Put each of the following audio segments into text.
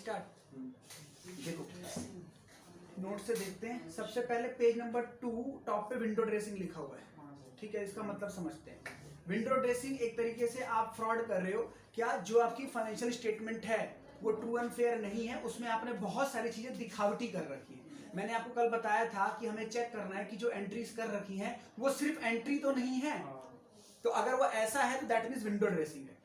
Start. देखो note से देखते हैं। सबसे पहले पेज नंबर 2 टॉप पे विंडो ड्रेसिंग लिखा हुआ है, ठीक है। इसका मतलब समझते हैं। विंडो ड्रेसिंग एक तरीके से आप फ्रॉड कर रहे हो। क्या जो आपकी फाइनेंशियल स्टेटमेंट है वो ट्रू एंड फेयर नहीं है, उसमें आपने बहुत सारी चीजें दिखावटी कर रखी है। मैंने आपको कल बताया था कि हमें चेक करना है कि जो एंट्रीज कर रखी हैं वो सिर्फ एंट्री तो नहीं है। तो अगर वो ऐसा है तो दैट मींस विंडो ड्रेसिंग है।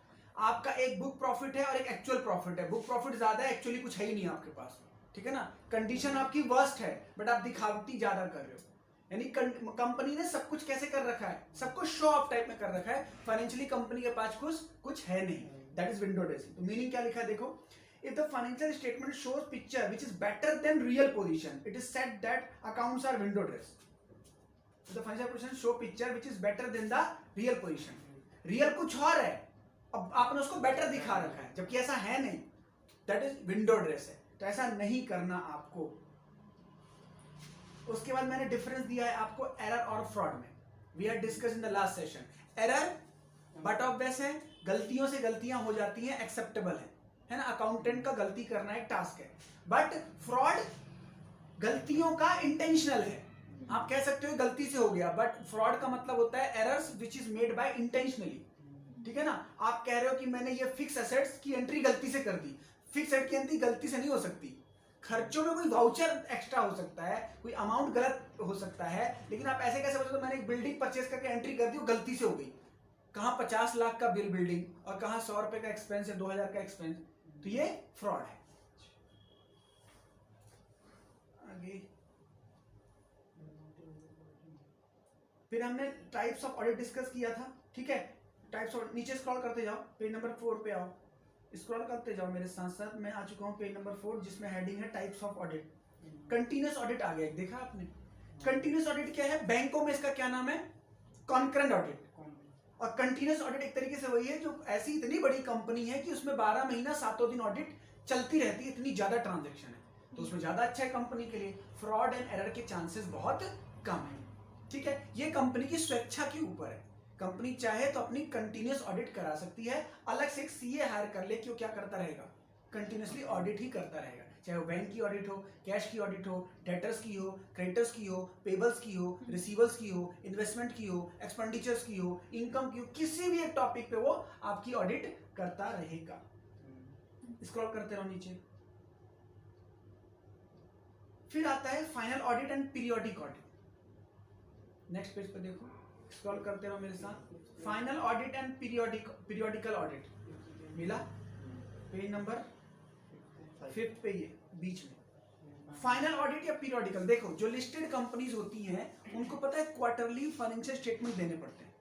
आपका एक बुक प्रॉफिट है और एक एक्चुअल प्रॉफिट है। बुक प्रॉफिट ज्यादा है, एक्चुअली कुछ है ही नहीं आपके पास, ठीक है ना। कंडीशन आपकी वर्स्ट है बट आप दिखावटी ज्यादा कर रहे हो। यानी कंपनी ने सब कुछ कैसे कर रखा है, सब कुछ शो ऑफ टाइप में कर रखा है। फाइनेंशियली कंपनी के पास कुछ है नहीं, दैट इज विंडो ड्रेसिंग। तो मीनिंग क्या लिखा है देखो, if the financial statement shows picture which is better than real position, it is said that accounts are window dressed. If the financial position show picture which is better than the real position, real कुछ और है, अब आपने उसको better दिखा रखा है जबकि ऐसा है नहीं, दैट इज विंडो ड्रेस है। तो ऐसा नहीं करना आपको। उसके बाद मैंने डिफरेंस दिया है आपको एरर और फ्रॉड में। We are discuss in the last session. Error but obvious है, गलतियों से गलतियां हो जाती हैं, एक्सेप्टेबल है ना। अकाउंटेंट का गलती करना एक टास्क है। बट फ्रॉड गलतियों का इंटेंशनल है। आप कह सकते हो गलती से हो गया, बट फ्रॉड का मतलब होता है errors which is made by intentionally, ठीक है ना। आप कह रहे हो कि मैंने ये फिक्स एसेट्स की एंट्री गलती से कर दी। फिक्स एसेट की एंट्री गलती से नहीं हो सकती। खर्चों में कोई वाउचर एक्स्ट्रा हो सकता है, कोई अमाउंट गलत हो सकता है, लेकिन आप ऐसे कैसे बोलते हो मैंने एक बिल्डिंग परचेस करके एंट्री कर दी, गलती से हो गई। कहां 50 लाख का बिल बिल्डिंग और कहां 100 रुपए का एक्सपेंस है, 2000 का एक्सपेंस। तो ये फ्रॉड है। आगे फिर हमने टाइप्स ऑफ ऑडिट डिस्कस किया था, ठीक है। टाइप्स ऑफ, नीचे स्क्रॉल करते जाओ, पेज नंबर 4 पे आओ, स्क्रॉल करते जाओ मेरे साथ साथ। मैं आ चुका हूं पेज नंबर 4 जिसमें हेडिंग है types of audit. Continuous audit आ गया, देखा आपने। कंटिन्यूस ऑडिट क्या है, बैंकों में इसका क्या नाम है, कॉन्करेंट ऑडिट। और कंटिन्यूस ऑडिट एक तरीके से वही है जो ऐसी इतनी बड़ी कंपनी है कि उसमें 12 महीना 7 दिन ऑडिट चलती रहती है, इतनी ज्यादा ट्रांजेक्शन है, तो उसमें ज्यादा अच्छा है कंपनी के लिए। फ्रॉड एंड एरर के चांसेस बहुत कम है, ठीक है। ये कंपनी की स्वेच्छा के ऊपर है। कंपनी चाहे तो अपनी कंटिन्यूस ऑडिट करा सकती है, अलग से एक सीए हायर कर ले कि वो क्या करता रहेगा, कंटिन्यूसली ऑडिट ही करता रहेगा। चाहे वो बैंक की ऑडिट हो, कैश की ऑडिट हो, डेटर्स की हो, क्रेडिटर्स की हो, पेबल्स की हो, रिसीवर्स की हो, इन्वेस्टमेंट की हो, एक्सपेंडिचर्स की हो, इनकम की हो, किसी भी एक टॉपिक पे वो आपकी ऑडिट करता रहेगा। स्क्रॉल करते रहो नीचे। फिर आता है final audit and periodic audit. Next page पे देखो, स्क्रॉल करते रहो मेरे साथ। Final audit and periodical audit मिला, पेज नंबर 5 पे, ये बीच में। फाइनल ऑडिट या पीरियोडिकल, देखो जो लिस्टेड कंपनीज होती हैं उनको पता है क्वार्टरली फाइनेंशियल स्टेटमेंट देने पड़ते हैं।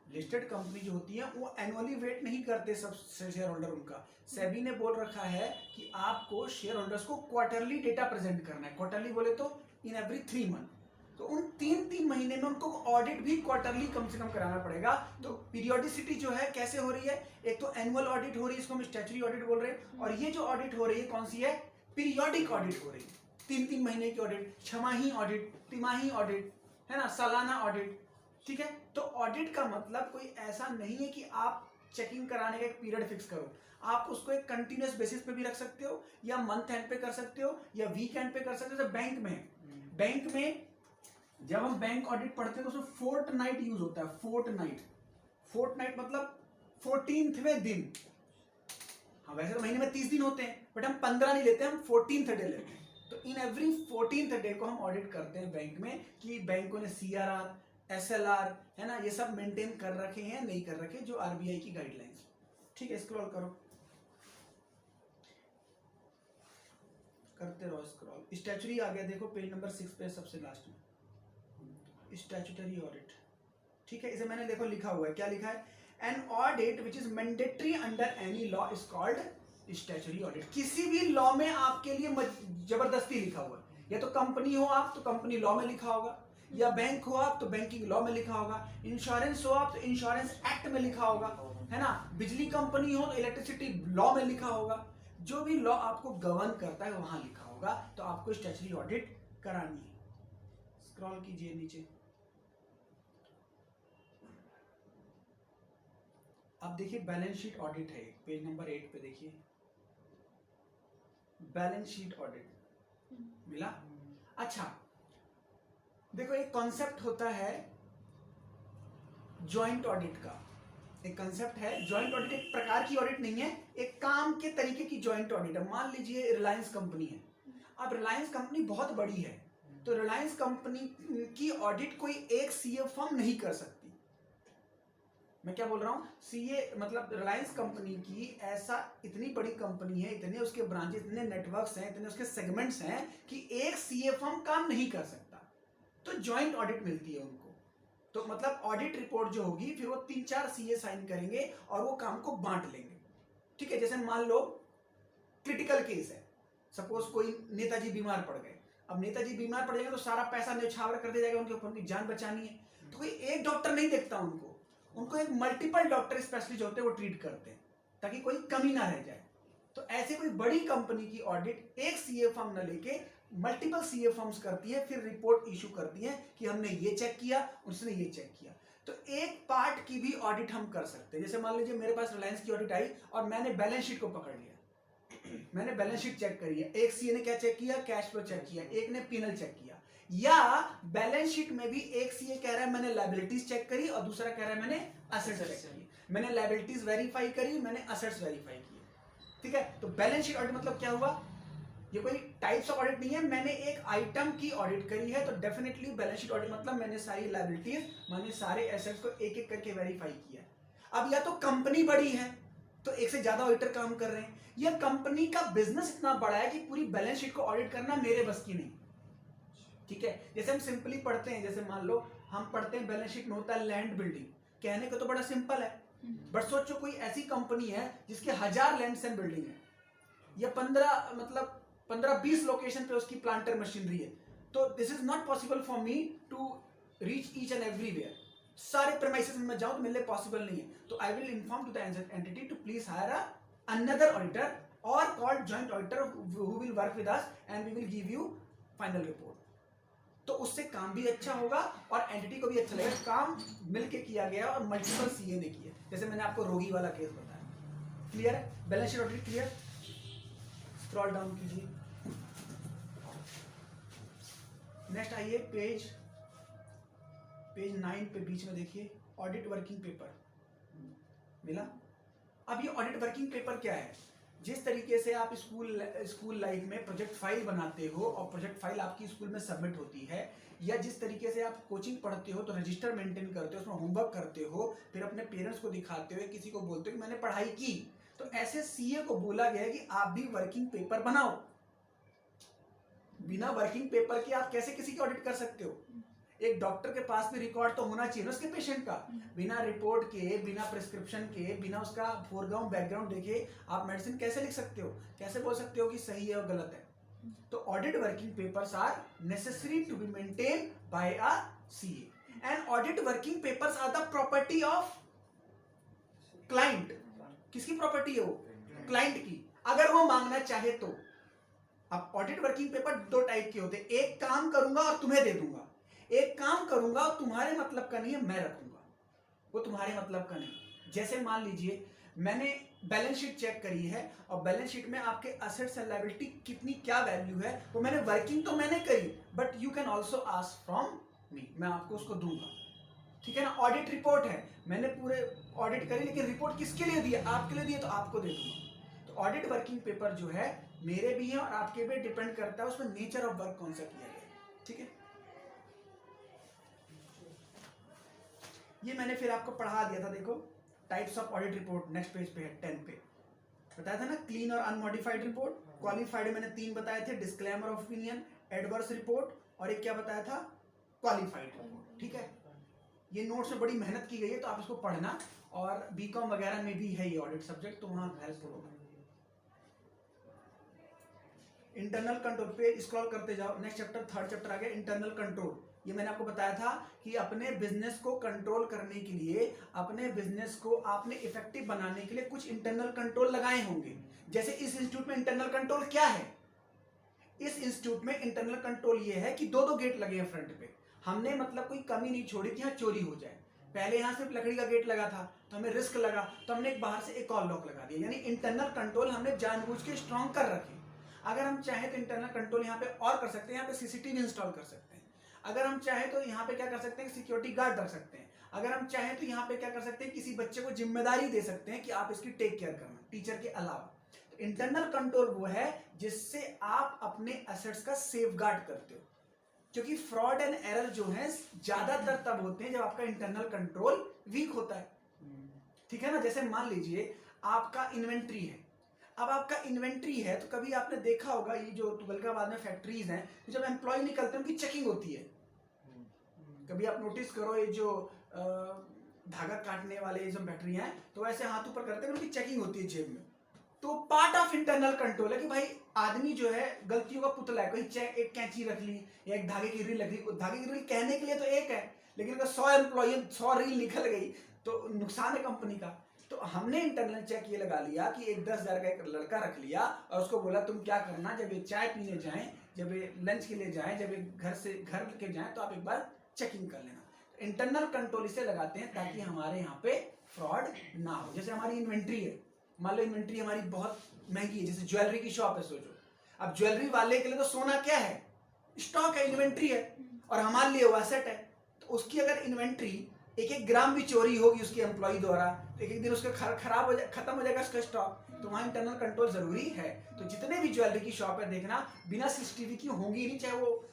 लिस्टेड कंपनी जो होती है वो एनुअली वेट नहीं करते सब शेयर होल्डर उनका। सेबी ने बोल रखा है कि आपको शेयर होल्डर्स को क्वार्टरली डेटा प्रेजेंट करना है। क्वार्टरली बोले तो इन एवरी 3 मंथ। तो उन 3 महीने में उनको ऑडिट भी क्वार्टरली कम से कम कराना पड़ेगा। तो पीरियोडिसिटी जो है कैसे हो रही है, एक तो एनुअल ऑडिट हो रही है, इसको हम स्टैट्यूटरी ऑडिट बोल रहे हैं, और ये जो ऑडिट हो रही है कौन सी है, पीरियोडिक ऑडिट हो रही है। 3 महीने की ऑडिट, छमाही ऑडिट, तिमाही ऑडिट, है ना, सालाना ऑडिट, ठीक है। तो ऑडिट का मतलब कोई ऐसा नहीं है कि आप चेकिंग कराने का एक पीरियड फिक्स करो। आप उसको एक कंटिन्यूअस बेसिस पे भी रख सकते हो, या मंथ एंड पे कर सकते हो, या वीक एंड पे कर सकते हो। तो बैंक में जब हम बैंक ऑडिट पढ़ते हैं तो उसमें फोर्टनाइट यूज होता है। फोर्टनाइट मतलब 14वें दिन। हाँ वैसे तो महीने में 30 दिन होते हैं, बट हम 15 नहीं लेते, हम 14th डे लेते हैं। तो इन एवरी 14th डे को हम ऑडिट करते हैं बैंक में कि बैंकों ने सीआरआर, एसएलआर, है ना, ये सब मेंटेन कर रखे हैं नहीं कर रखे, जो आरबीआई की गाइडलाइंस, ठीक है। स्क्रॉल करो, करते रहो स्क्रॉल। स्टैच्यूटरी आ गया, देखो पेज नंबर 6 पे सबसे लास्ट में स्टैट्यूटरी ऑडिट, ठीक है। इसे मैंने देखो लिखा हुआ है, क्या लिखा है, an audit which is mandatory under any law is called statutory audit. किसी भी लॉ में आपके लिए जबरदस्ती लिखा हुआ है, या तो कंपनी हो आप तो कंपनी लॉ में लिखा होगा, या बैंक हो आप तो बैंकिंग लॉ में लिखा होगा, इंश्योरेंस हो आप तो इंश्योरेंस एक्ट में लिखा होगा, है ना, बिजली कंपनी हो तो इलेक्ट्रिसिटी लॉ में लिखा होगा। जो भी लॉ आपको गवर्न करता है वहां लिखा होगा, तो आपको स्टैट्यूटरी ऑडिट करानी है। स्क्रॉल कीजिए नीचे। अब देखिए बैलेंस शीट ऑडिट है, पेज नंबर 8 पे देखिए। बैलेंस शीट ऑडिट मिला। अच्छा देखो एक कॉन्सेप्ट होता है जॉइंट ऑडिट का, एक कंसेप्ट है जॉइंट ऑडिट। एक प्रकार की ऑडिट नहीं है, एक काम के तरीके की जॉइंट ऑडिट है। मान लीजिए रिलायंस कंपनी है, अब रिलायंस कंपनी बहुत बड़ी है, तो रिलायंस कंपनी की ऑडिट कोई एक सीए फर्म नहीं कर सकती। मैं क्या बोल रहा हूं, सीए मतलब रिलायंस कंपनी की ऐसा इतनी बड़ी कंपनी है, इतने उसके ब्रांचेस, इतने नेटवर्क्स हैं, इतने उसके सेगमेंट्स हैं कि एक सीए फर्म काम नहीं कर सकता, तो जॉइंट ऑडिट मिलती है उनको। तो मतलब ऑडिट रिपोर्ट जो होगी फिर वो 3-4 सीए साइन करेंगे और वो काम को बांट लेंगे। ठीक है, जैसे मान लो क्रिटिकल केस है, सपोज कोई नेताजी बीमार पड़ गए, अब नेताजी बीमार पड़ जाएंगे तो सारा पैसा न्यौछावर कर दिया जाएगा उनके ऊपर, उनकी जान बचानी है, तो कोई एक डॉक्टर नहीं देखता उनको, उनको एक मल्टीपल डॉक्टर स्पेशलिस्ट होते हैं वो ट्रीट करते हैं ताकि कोई कमी ना रह जाए। तो ऐसे कोई बड़ी कंपनी की ऑडिट एक सीए फर्म न लेके मल्टीपल सीए फर्म्स करती है, फिर रिपोर्ट इशू करती है कि हमने ये चेक किया, उसने ये चेक किया। तो एक पार्ट की भी ऑडिट हम कर सकते हैं। जैसे मान लीजिए मेरे पास रिलायंस की ऑडिट आई और मैंने बैलेंस शीट को पकड़ लिया, मैंने बैलेंस शीट चेक करी है, एक सीए ने क्या चेक किया, कैश फ्लो चेक किया, एक ने पीएनएल चेक किया, या बैलेंस शीट में भी एक सीए कह रहा है मैंने लायबिलिटीज चेक करी और दूसरा कह रहा है मैंने असेट्स चेक किए, मैंने लायबिलिटीज वेरीफाई करी, मैंने असेट्स वेरीफाई किए। ठीक है, तो बैलेंस शीट ऑडिट मतलब क्या हुआ, ये कोई टाइप्स ऑफ ऑडिट नहीं है, मैंने एक आइटम की ऑडिट करी है, तो डेफिनेटली बैलेंस शीट ऑडिट मतलब मैंने सारी लायबिलिटीज, मैंने सारे एसेट्स को एक एक करके वेरीफाई किया। अब या तो कंपनी बड़ी है तो एक से ज्यादा ऑडिटर काम कर रहे हैं, या कंपनी का बिजनेस इतना बड़ा है कि पूरी बैलेंस शीट को ऑडिट करना मेरे बस की नहीं। ठीक है, जैसे हम सिंपली पढ़ते हैं, जैसे मान लो हम पढ़ते हैं बैलेंस शीट में होता है लैंड बिल्डिंग, कहने को तो बड़ा सिंपल है, बट सोचो कोई ऐसी कंपनी है जिसके 1000 लैंड्स एंड बिल्डिंग है, या 15-20 लोकेशन पे उसकी प्लांटर मशीनरी है, तो this is not possible for me to reach each and everywhere. सारे प्रेमाइसेस में जाऊं तो मेरे लिए पॉसिबल नहीं है, तो I will inform to the entity to please hire another auditor or called joint auditor who will work with us and we will give you final report. तो उससे काम भी अच्छा होगा और एंटिटी को भी अच्छा लगेगा, काम मिलके किया गया और मल्टीपल सीए ने किया, जैसे मैंने आपको रोगी वाला केस बताया। क्लियर है, balance sheet audit clear. Scroll down कीजिए, नेक्स्ट आइए पेज 9 पे बीच में देखिए ऑडिट वर्किंग पेपर मिला। अब ये ऑडिट वर्किंग पेपर क्या है, जिस तरीके से आप स्कूल लाइफ में प्रोजेक्ट फाइल बनाते हो और प्रोजेक्ट फाइल आपकी स्कूल में सबमिट होती है, या जिस तरीके से आप कोचिंग पढ़ते हो तो रजिस्टर मेंटेन करते हो, उसमें होमवर्क करते हो, फिर अपने पेरेंट्स को दिखाते हो, किसी को बोलते हो कि मैंने पढ़ाई की, तो ऐसे सीए को बोला गया है कि आप भी वर्किंग पेपर बनाओ। बिना वर्किंग पेपर के आप कैसे किसी की ऑडिट कर सकते हो? एक डॉक्टर के पास भी रिकॉर्ड तो होना चाहिए ना उसके पेशेंट का, बिना रिपोर्ट के, बिना प्रिस्क्रिप्शन के, बिना उसका फोरग्राउंड बैकग्राउंड देखे आप मेडिसिन कैसे लिख सकते हो, कैसे बोल सकते हो कि सही है और गलत है? तो audit working papers are necessary to be maintain by a CA and audit working papers are the property of client. किसकी प्रॉपर्टी है वो? क्लाइंट की, अगर वो मांगना चाहे तो। अब ऑडिट वर्किंग पेपर दो टाइप के होते हैं, एक काम करूंगा और तुम्हें दे दूंगा, एक काम करूंगा और तुम्हारे मतलब का नहीं है, मैं रखूंगा, वो तुम्हारे मतलब का नहीं। जैसे मान लीजिए मैंने बैलेंस शीट चेक करी है और बैलेंस शीट में आपके असेट्स एंड लायबिलिटी कितनी क्या वैल्यू है, वो मैंने वर्किंग तो मैंने करी, but you can also ask from me, मैं आपको उसको दूंगा। ठीक है ना, ऑडिट रिपोर्ट है, मैंने पूरे ऑडिट करी, लेकिन रिपोर्ट किसके लिए दिया? आपके लिए दिया, तो आपको दे दूंगा। तो ऑडिट वर्किंग पेपर जो है मेरे भी है और आपके भी, डिपेंड करता है उसमें नेचर ऑफ वर्क कौन सा किया गया। ठीक है, ये मैंने फिर आपको पढ़ा दिया था, देखो types of audit report next page पे है, 10 पे बताया था ना, क्लीन और अनमॉडिफाइड रिपोर्ट। क्वालिफाइड मैंने 3 बताए थे, disclaimer of opinion, adverse report, और एक क्या बताया था, क्वालिफाइड रिपोर्ट। ठीक है, ये नोट्स में बड़ी मेहनत की गई है, तो आप इसको पढ़ना, और बीकॉम वगैरह में भी है ये ऑडिट सब्जेक्ट, तो वहां हेल्पफुल होगा। इंटरनल कंट्रोल पे स्क्रॉल करते जाओ, नेक्स्ट चैप्टर, 3rd चैप्टर आ गया, इंटरनल कंट्रोल। ये मैंने आपको बताया था कि अपने बिजनेस को कंट्रोल करने के लिए, अपने बिजनेस को आपने इफेक्टिव बनाने के लिए कुछ इंटरनल कंट्रोल लगाए होंगे। जैसे इस इंस्टीट्यूट में इंटरनल कंट्रोल क्या है? इस इंस्टीट्यूट में इंटरनल कंट्रोल ये है कि 2-2 गेट लगे हैं फ्रंट पे, हमने मतलब कोई कमी नहीं छोड़ी कि यहाँ चोरी हो जाए। पहले यहाँ सिर्फ लकड़ी का गेट लगा था, तो हमें रिस्क लगा, तो हमने एक बाहर से एक और लॉक लगा दिया, यानी इंटरनल कंट्रोल हमने जानबूझ के स्ट्रॉन्ग कर रखे। अगर हम चाहें तो इंटरनल कंट्रोल यहाँ पे और कर सकते हैं, यहाँ पे सीसीटीवी इंस्टॉल कर सकते हैं। अगर हम चाहें तो यहाँ पे क्या कर सकते हैं, सिक्योरिटी गार्ड रख सकते हैं। अगर हम चाहें तो यहाँ पे क्या कर सकते हैं, किसी बच्चे को जिम्मेदारी दे सकते हैं कि आप इसकी टेक केयर करना, टीचर के अलावा। तो इंटरनल कंट्रोल वो है जिससे आप अपने एसेट्स का सेफगार्ड करते हो, क्योंकि फ्रॉड एंड एरर जो है ज्यादातर तब होते हैं जब आपका इंटरनल कंट्रोल वीक होता है। ठीक है ना। जैसे मान लीजिए आपका इन्वेंट्री है, अब आपका इन्वेंट्री है तो कभी आपने देखा होगा ये जो तुगलकाबाद में फैक्ट्रीज हैं, जब एम्प्लॉय निकलते हैं उनकी चेकिंग होती है। कभी आप नोटिस करो ये जो धागा काटने वाले जो बैटरी हैं तो ऐसे हाथ ऊपर करते हैं, उनकी चेकिंग होती है जेब में। तो पार्ट ऑफ इंटरनल कंट्रोल है कि भाई आदमी जो है गलतियों का पुतला है, कोई एक कैंची रख ली या एक धागे की रील रख ली। धागे की रील कहने के लिए तो एक है, लेकिन अगर 100 एम्प्लॉय 100 रील निकल गई तो नुकसान है कंपनी का। तो हमने इंटरनल चेक ये लगा लिया कि एक 10,000 का एक लड़का रख लिया और उसको बोला तुम क्या करना, जब ये चाय पीने जाएं, जब ये लंच के लिए जाएं, जब ये घर के जाएं तो आप एक बार चेकिंग कर लेना। तो इंटरनल कंट्रोल इसे लगाते हैं ताकि हमारे यहाँ पे फ्रॉड ना हो। जैसे हमारी इन्वेंट्री है, मान लो इन्वेंट्री हमारी बहुत महंगी है, जैसे ज्वेलरी की शॉप है सोचो। अब ज्वेलरी वाले के लिए तो सोना क्या है, स्टॉक है, इन्वेंट्री है, और हमारे लिए वो एसेट है। तो उसकी अगर इन्वेंट्री 1-1 ग्राम भी चोरी होगी उसके एम्प्लॉय द्वारा तो एक दिन उसका खराब हो जाए, खत्म हो जाएगा उसका स्टॉक। तो वहाँ इंटरनल कंट्रोल जरूरी है। तो जितने भी ज्वेलरी की शॉप है देखना बिना सीसीटीवी की होंगी नहीं, चाहे वो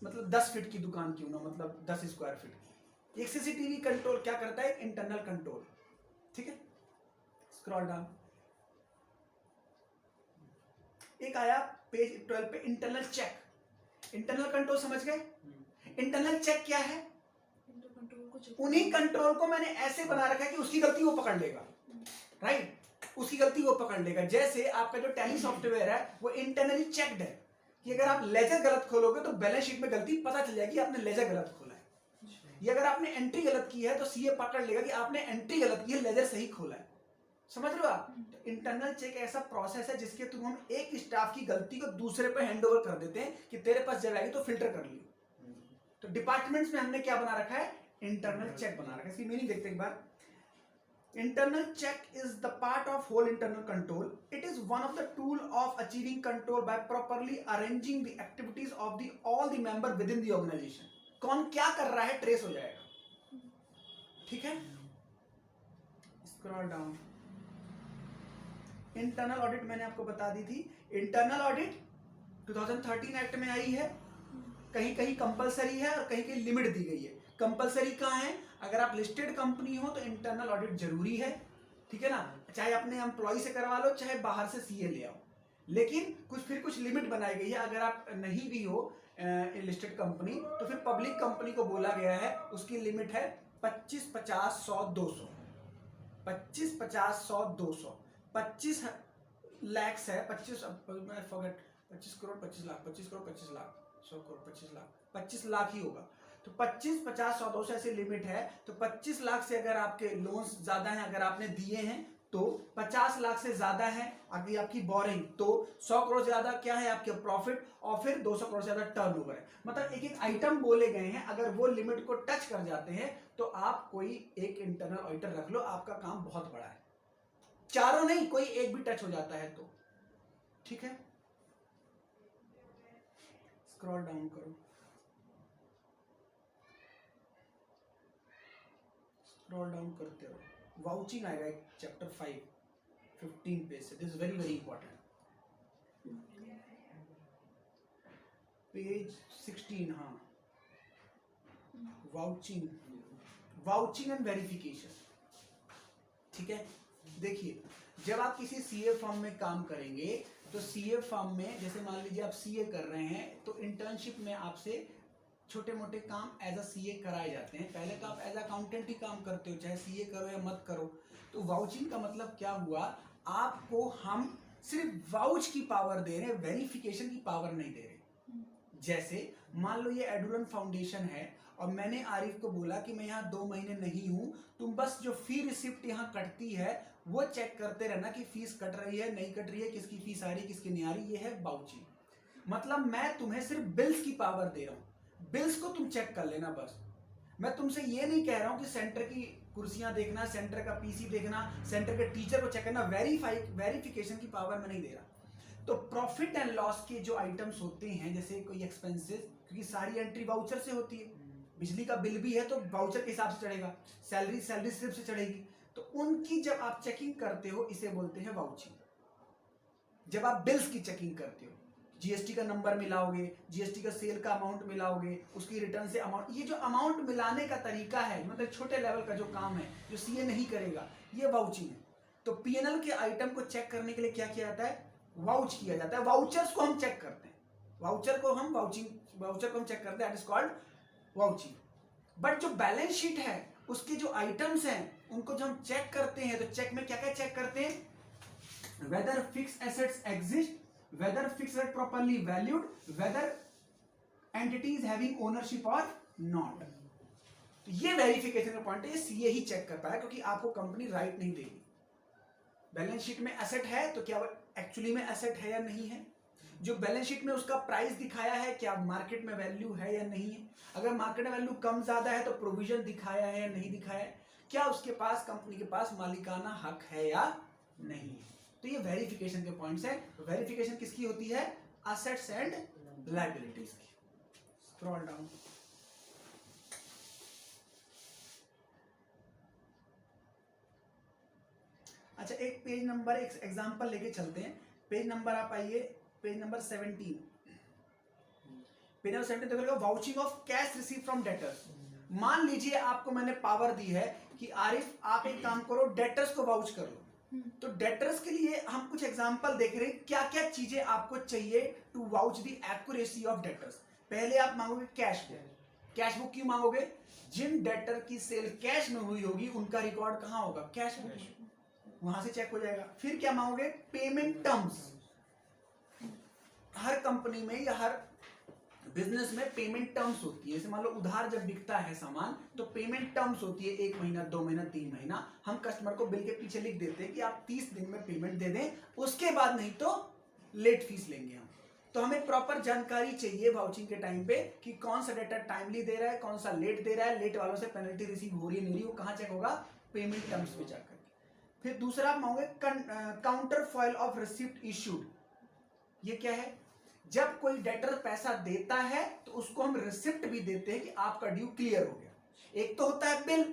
मतलब 10 फीट की दुकान क्यों ना, मतलब 10 स्क्वायर फीट की। एक सीसीटीवी कंट्रोल क्या करता है, इंटरनल कंट्रोल। ठीक है, स्क्रॉल डाउन। एक आया पेज 12 पे इंटरनल चेक। इंटरनल कंट्रोल समझ गए। इंटरनल चेक क्या है, उन्हीं कंट्रोल को मैंने ऐसे बना रखा है कि उसकी गलती वो पकड़ लेगा, राइट, उसकी गलती वो पकड़ लेगा। जैसे आपका जो टैली सॉफ्टवेयर है वो इंटरनली चेक्ड है कि अगर आप लेजर गलत खोलोगे तो बैलेंस शीट में गलती पता चल जाएगी आपने लेजर गलत खोला है, या अगर आपने एंट्री गलत की है तो सीए पकड़ लेगा कि आपने एंट्री गलत की है, लेजर सही खोला है। समझ रहे हो आप। तो इंटरनल चेक ऐसा प्रोसेस है जिसके थ्रू हम एक स्टाफ की गलती को दूसरे पे हैंड ओवर कर देते हैं कि तेरे पास जब आएगी तो फिल्टर कर लियो। तो डिपार्टमेंट्स में हमने क्या बना रखा है, इंटरनल चेक बना रखा है। इसकी मीनिंग देखते हैं एक बार। Internal check is the part of whole internal control. It is one of the tool of achieving control by properly arranging the activities of the all the member within the organization. कौन क्या कर रहा है trace हो जाएगा। ठीक है, scroll down. Internal audit मैंने आपको बता दी थी। इंटरनल ऑडिट 2013 एक्ट में आई है, कहीं कहीं कंपलसरी है और कहीं कहीं लिमिट दी गई है। कंपलसरी कहाँ है, अगर आप लिस्टेड कंपनी हो तो इंटरनल ऑडिट जरूरी है, ठीक है ना, चाहे अपने एम्प्लॉय से करवा लो चाहे बाहर से सीए ले आओ। लेकिन कुछ लिमिट बनाई गई है, अगर आप नहीं भी हो लिस्टेड कंपनी तो फिर पब्लिक कंपनी को बोला गया है, उसकी लिमिट है 25, 50, 100, 200। 25, 50, 100, 200। 25 लाख है, 25 करोड़ 25 लाख, 25 करोड़ 25 लाख, 100 करोड़ 25 लाख, 25 लाख ही होगा। तो 25, 50, 100, 200 ऐसी लिमिट है। तो 25 लाख से अगर आपके लोन्स ज्यादा हैं, अगर आपने दिए हैं तो 50 लाख से ज्यादा है अगर आपकी बोरिंग, तो 100 करोड़ से ज्यादा क्या है आपके प्रॉफिट, और फिर 200 करोड़ से ज्यादा टर्नओवर है। मतलब एक एक आइटम बोले गए हैं, अगर वो लिमिट को टच कर जाते हैं तो आप कोई एक इंटरनल ऑडिटर रख लो, आपका काम बहुत बड़ा है। चारों नहीं, कोई एक भी टच हो जाता है तो ठीक है। स्क्रॉल डाउन करो, स्क्रॉल डाउन करते रहो। वाउचिंग आएगा एक चैप्टर 5 15 पेज से, this is very very important. Page 16, हाँ, वाउचिंग, वाउचिंग एंड वेरिफिकेशन। ठीक है, देखिए जब आप किसी सीए फर्म में काम करेंगे तो सीए फर्म में जैसे मान लीजिए आप सीए कर रहे हैं तो इंटर्नशिप में आपसे छोटे मोटे काम एज अ सीए कराए जाते हैं। पहले तो आप एज अकाउंटेंट ही काम करते हो, चाहे सीए करो या मत करो। तो वाउचिंग का मतलब क्या हुआ, आपको हम सिर्फ वाउच की पावर दे रहे हैं, वेरिफिकेशन की पावर नहीं दे रहे। जैसे मान लो ये एडुलन फाउंडेशन है और मैंने आरिफ को बोला कि मैं यहाँ 2 महीने नहीं हूँ, तुम बस जो फी रिसिप्ट यहाँ कटती है वो चेक करते रहना कि फीस कट रही है नहीं कट रही है, किसकी फीस आ रही है किसकी नहीं आ रही। ये है वाउचिंग। मतलब मैं तुम्हें सिर्फ बिल्स की पावर दे रहा हूँ, बिल्स को तुम चेक कर लेना बस। मैं तुमसे ये नहीं कह रहा हूँ कि सेंटर की कुर्सियां देखना, सेंटर का पीसी देखना, सेंटर के टीचर को चेक करना, वेरिफिकेशन की पावर मैं नहीं दे रहा। तो प्रॉफिट एंड लॉस के जो आइटम्स होते हैं, जैसे कोई एक्सपेंसेस, क्योंकि सारी एंट्री वाउचर से होती है, बिजली का बिल भी है तो वाउचर के हिसाब से चढ़ेगा, सैलरी स्लिप से चढ़ेगी, तो उनकी जब आप चेकिंग करते हो इसे बोलते हैं वाउचिंग। जब आप बिल्स की चेकिंग करते हो, जीएसटी का नंबर मिलाओगे, जीएसटी का सेल का अमाउंट मिलाओगे, उसकी रिटर्न से अमाउंट, ये जो अमाउंट मिलाने का तरीका है, मतलब छोटे लेवल का जो काम है जो सीए नहीं करेगा, ये वाउचिंग है। तो पीएनएल के आइटम को चेक करने के लिए क्या किया जाता है, वाउच किया जाता है। वाउचर्स को हम चेक करते हैं, वाउचर को हम चेक करते हैं, that is called vouching. But जो बैलेंस शीट है उसके जो आइटम्स हैं उनको जब हम चेक करते हैं, तो चेक में क्या क्या चेक करते हैं, whether fix assets exist, whether fix asset properly valued, whether entities having ownership और नॉट। तो ये वेरिफिकेशन का पॉइंट है, ये सीए ही चेक कर पाया, क्योंकि आपको कंपनी राइट नहीं देगी। बैलेंस शीट में एसेट है तो क्या वो एक्चुअली में एसेट है या नहीं है, जो बैलेंस शीट में उसका प्राइस दिखाया है क्या मार्केट में वैल्यू है या नहीं है, अगर मार्केट में वैल्यू कम ज्यादा है तो प्रोविजन दिखाया है या नहीं दिखाया है, क्या उसके पास, कंपनी के पास मालिकाना हक है या नहीं है। तो ये वेरिफिकेशन के पॉइंट्स है। वेरिफिकेशन किसकी होती है, असेट्स एंड लायबिलिटीज की। स्क्रॉल डाउन, अच्छा एक पेज नंबर, एक एग्जांपल लेके चलते हैं। पेज नंबर आप आइए, पेज नंबर 17। पेज नंबर 17 देखो, vouching of cash receive from debtors. मान लीजिए आपको मैंने पावर दी है कि आरिफ आप एक काम करो, डेटर्स को वाउच कर लो। तो डेटर्स के लिए हम कुछ एग्जांपल देख रहे हैं, क्या क्या चीजें आपको चाहिए to vouch the accuracy of debtors. पहले आप मांगोगे कैश बुक। कैश बुक क्यों मांगोगे, जिन डेटर की सेल कैश में हुई होगी उनका रिकॉर्ड कहां होगा, कैश बुक में, वहां से चेक हो जाएगा। फिर क्या मांगोगे, पेमेंट टर्म्स। हर कंपनी में या हर बिजनेस में पेमेंट टर्म्स होती है। जैसे मान लो उधार जब बिकता है सामान तो पेमेंट टर्म्स होती है, 1 महीना, 2 महीना, 3 महीना। हम कस्टमर को बिल के पीछे लिख देते हैं कि आप 30 दिन में पेमेंट दे दें, उसके बाद नहीं तो लेट फीस लेंगे हम। तो हमें प्रॉपर जानकारी चाहिए वाउचिंग के टाइम पे कि कौन सा डेटा टाइमली दे रहा है, कौन सा लेट दे रहा है, लेट वालों से पेनल्टी रिसीव हो रही है नहीं रही, वो कहां चेक होगा, पेमेंट टर्म्स पे जाकर। फिर दूसरा आप मांगोगे counterfoil of receipt issued. ये क्या है, जब कोई डेटर पैसा देता है तो उसको हम रिसिप्ट भी देते हैं कि आपका ड्यू क्लियर हो गया। एक तो होता है बिल,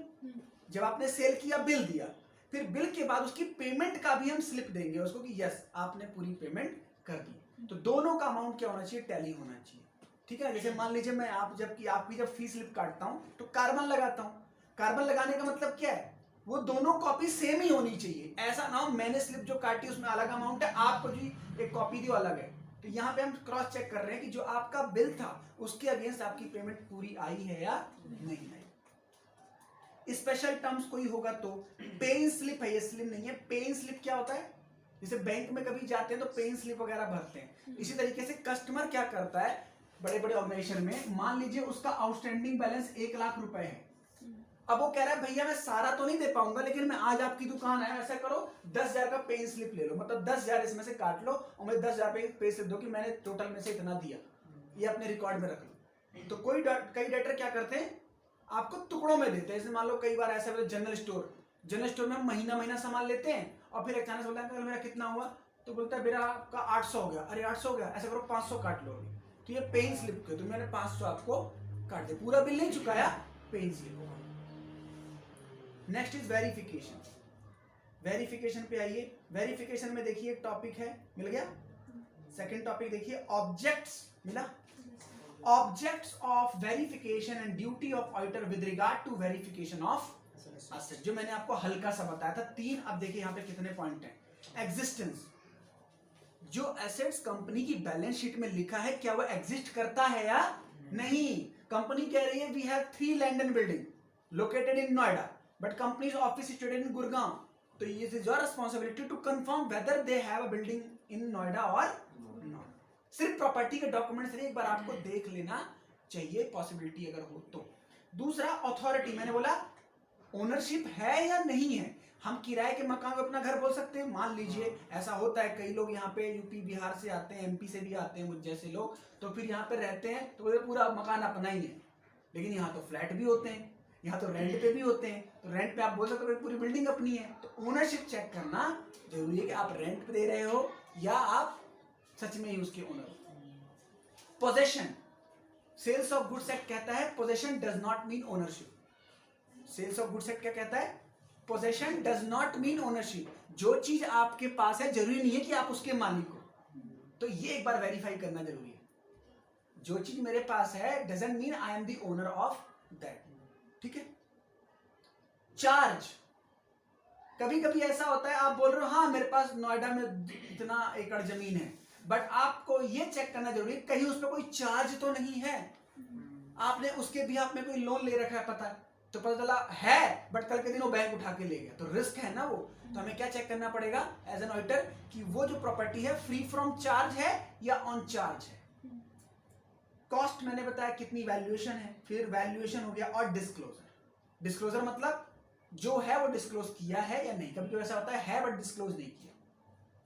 जब आपने सेल किया बिल दिया, फिर बिल के बाद उसकी पेमेंट का भी हम स्लिप देंगे उसको कि यस आपने पूरी पेमेंट कर दी। तो दोनों का अमाउंट क्या होना चाहिए, टैली होना चाहिए। ठीक है, जैसे मान लीजिए मैं आपकी जब फी स्लिप काटता हूं तो कार्बन लगाता हूं। कार्बन लगाने का मतलब क्या है, वो दोनों कॉपी सेम ही होनी चाहिए। ऐसा ना हो मैंने स्लिप जो काटी उसमें अलग अमाउंट है, आपको जी एक कॉपी दी अलग है। तो यहाँ पे हम क्रॉस चेक कर रहे हैं कि जो आपका बिल था उसके अगेंस्ट आपकी पेमेंट पूरी आई है या नहीं आई। स्पेशल टर्म्स कोई होगा तो पेन स्लिप है, ये स्लिप नहीं है। पेन स्लिप क्या होता है, जैसे बैंक में कभी जाते हैं तो पेन स्लिप वगैरह भरते हैं। इसी तरीके से कस्टमर क्या करता है, बड़े बड़े ऑर्गेनाइजेशन में मान लीजिए उसका आउटस्टैंडिंग बैलेंस 1 लाख रुपए है। अब वो कह रहा है भैया मैं सारा तो नहीं दे पाऊंगा, लेकिन मैं आज आपकी दुकान आया, ऐसा करो 10,000 का पेन स्लिप ले लो, मतलब 10,000 इसमें से काट लो और मुझे 10,000 पे स्लिप दो कि मैंने टोटल में से इतना दिया, ये अपने रिकॉर्ड में रख लो। तो कई डेटर क्या करते हैं, आपको टुकड़ों में देते हैं। जैसे मान लो कई बार ऐसा जनरल स्टोर में हम महीना सामान लेते हैं और फिर अचानक बोलता है मेरा कितना हुआ, तो बोलता है मेरा आपका 800 हो गया। अरे 800 हो गया, ऐसा करो 500 काट लो। तो ये पेन स्लिप के, तो मैंने 500 आपको काट दिया, पूरा बिल नहीं चुकाया, pen slip. Next is verification. Verification पे आइए। वेरिफिकेशन में देखिए टॉपिक है, मिल गया। सेकंड टॉपिक देखिए, ऑब्जेक्ट्स मिला। Objects of verification and duty of auditor with regard to verification of asset, जो मैंने आपको हल्का सा बताया था 3। अब देखिए यहाँ पे कितने पॉइंट हैं। एग्जिस्टेंस, जो एसेट्स कंपनी की बैलेंस शीट में लिखा है क्या वो एग्जिस्ट करता है या नहीं। कंपनी कह रही है we have 3 land and building located in Noida but company's office is situated in Gurgaon, so it is your responsibility to confirm whether they have a building in Noida or not. सिर्फ property के documents एक बार आपको देख लेना चाहिए, possibility अगर हो तो। दूसरा अथॉरिटी, मैंने बोला ओनरशिप है या नहीं है। हम किराए के मकान को अपना घर बोल सकते हैं। मान लीजिए ऐसा होता है, कई लोग यहाँ पे यूपी बिहार से आते हैं, एमपी से भी आते हैं मुझ जैसे लोग, तो फिर यहाँ पे रहते हैं तो पूरा मकान अपना ही है, लेकिन यहाँ तो फ्लैट भी होते हैं, यहाँ तो रेंट पे भी होते हैं। तो रेंट पे आप बोल सकते हो पूरी बिल्डिंग अपनी है। तो ओनरशिप चेक करना जरूरी है कि आप रेंट पे दे रहे हो या आप सच में ही उसके ओनर हो। Possession, sales of goods act कहता है possession does not mean ownership. Sales of goods act क्या कहता है? Possession does not mean ownership. जो चीज आपके पास है जरूरी नहीं है कि आप उसके मालिक हो। तो ये एक बार वेरीफाई करना जरूरी है। जो चीज मेरे पास है doesn't mean I am the owner of that. ठीक है। चार्ज, कभी कभी ऐसा होता है आप बोल रहे हो हाँ मेरे पास नोएडा में इतना एकड़ जमीन है, बट आपको ये चेक करना जरूरी है कहीं उस पर कोई चार्ज तो नहीं है। आपने उसके भी आप में कोई लोन ले रखा है, पता है, तो पता चला है बट कल के दिन वो बैंक उठा के ले गया, तो रिस्क है ना वो। तो हमें क्या चेक करना पड़ेगा एज एन ऑडिटर कि वो जो प्रॉपर्टी है फ्री फ्रॉम चार्ज है या ऑन चार्ज है। कॉस्ट मैंने बताया कितनी, वैल्यूएशन है, फिर वैल्यूएशन हो गया, और डिस्क्लोजर। डिस्क्लोजर मतलब जो है वो डिस्क्लोज किया है या नहीं। कभी कभी ऐसा होता है बट डिस्क्लोज नहीं किया,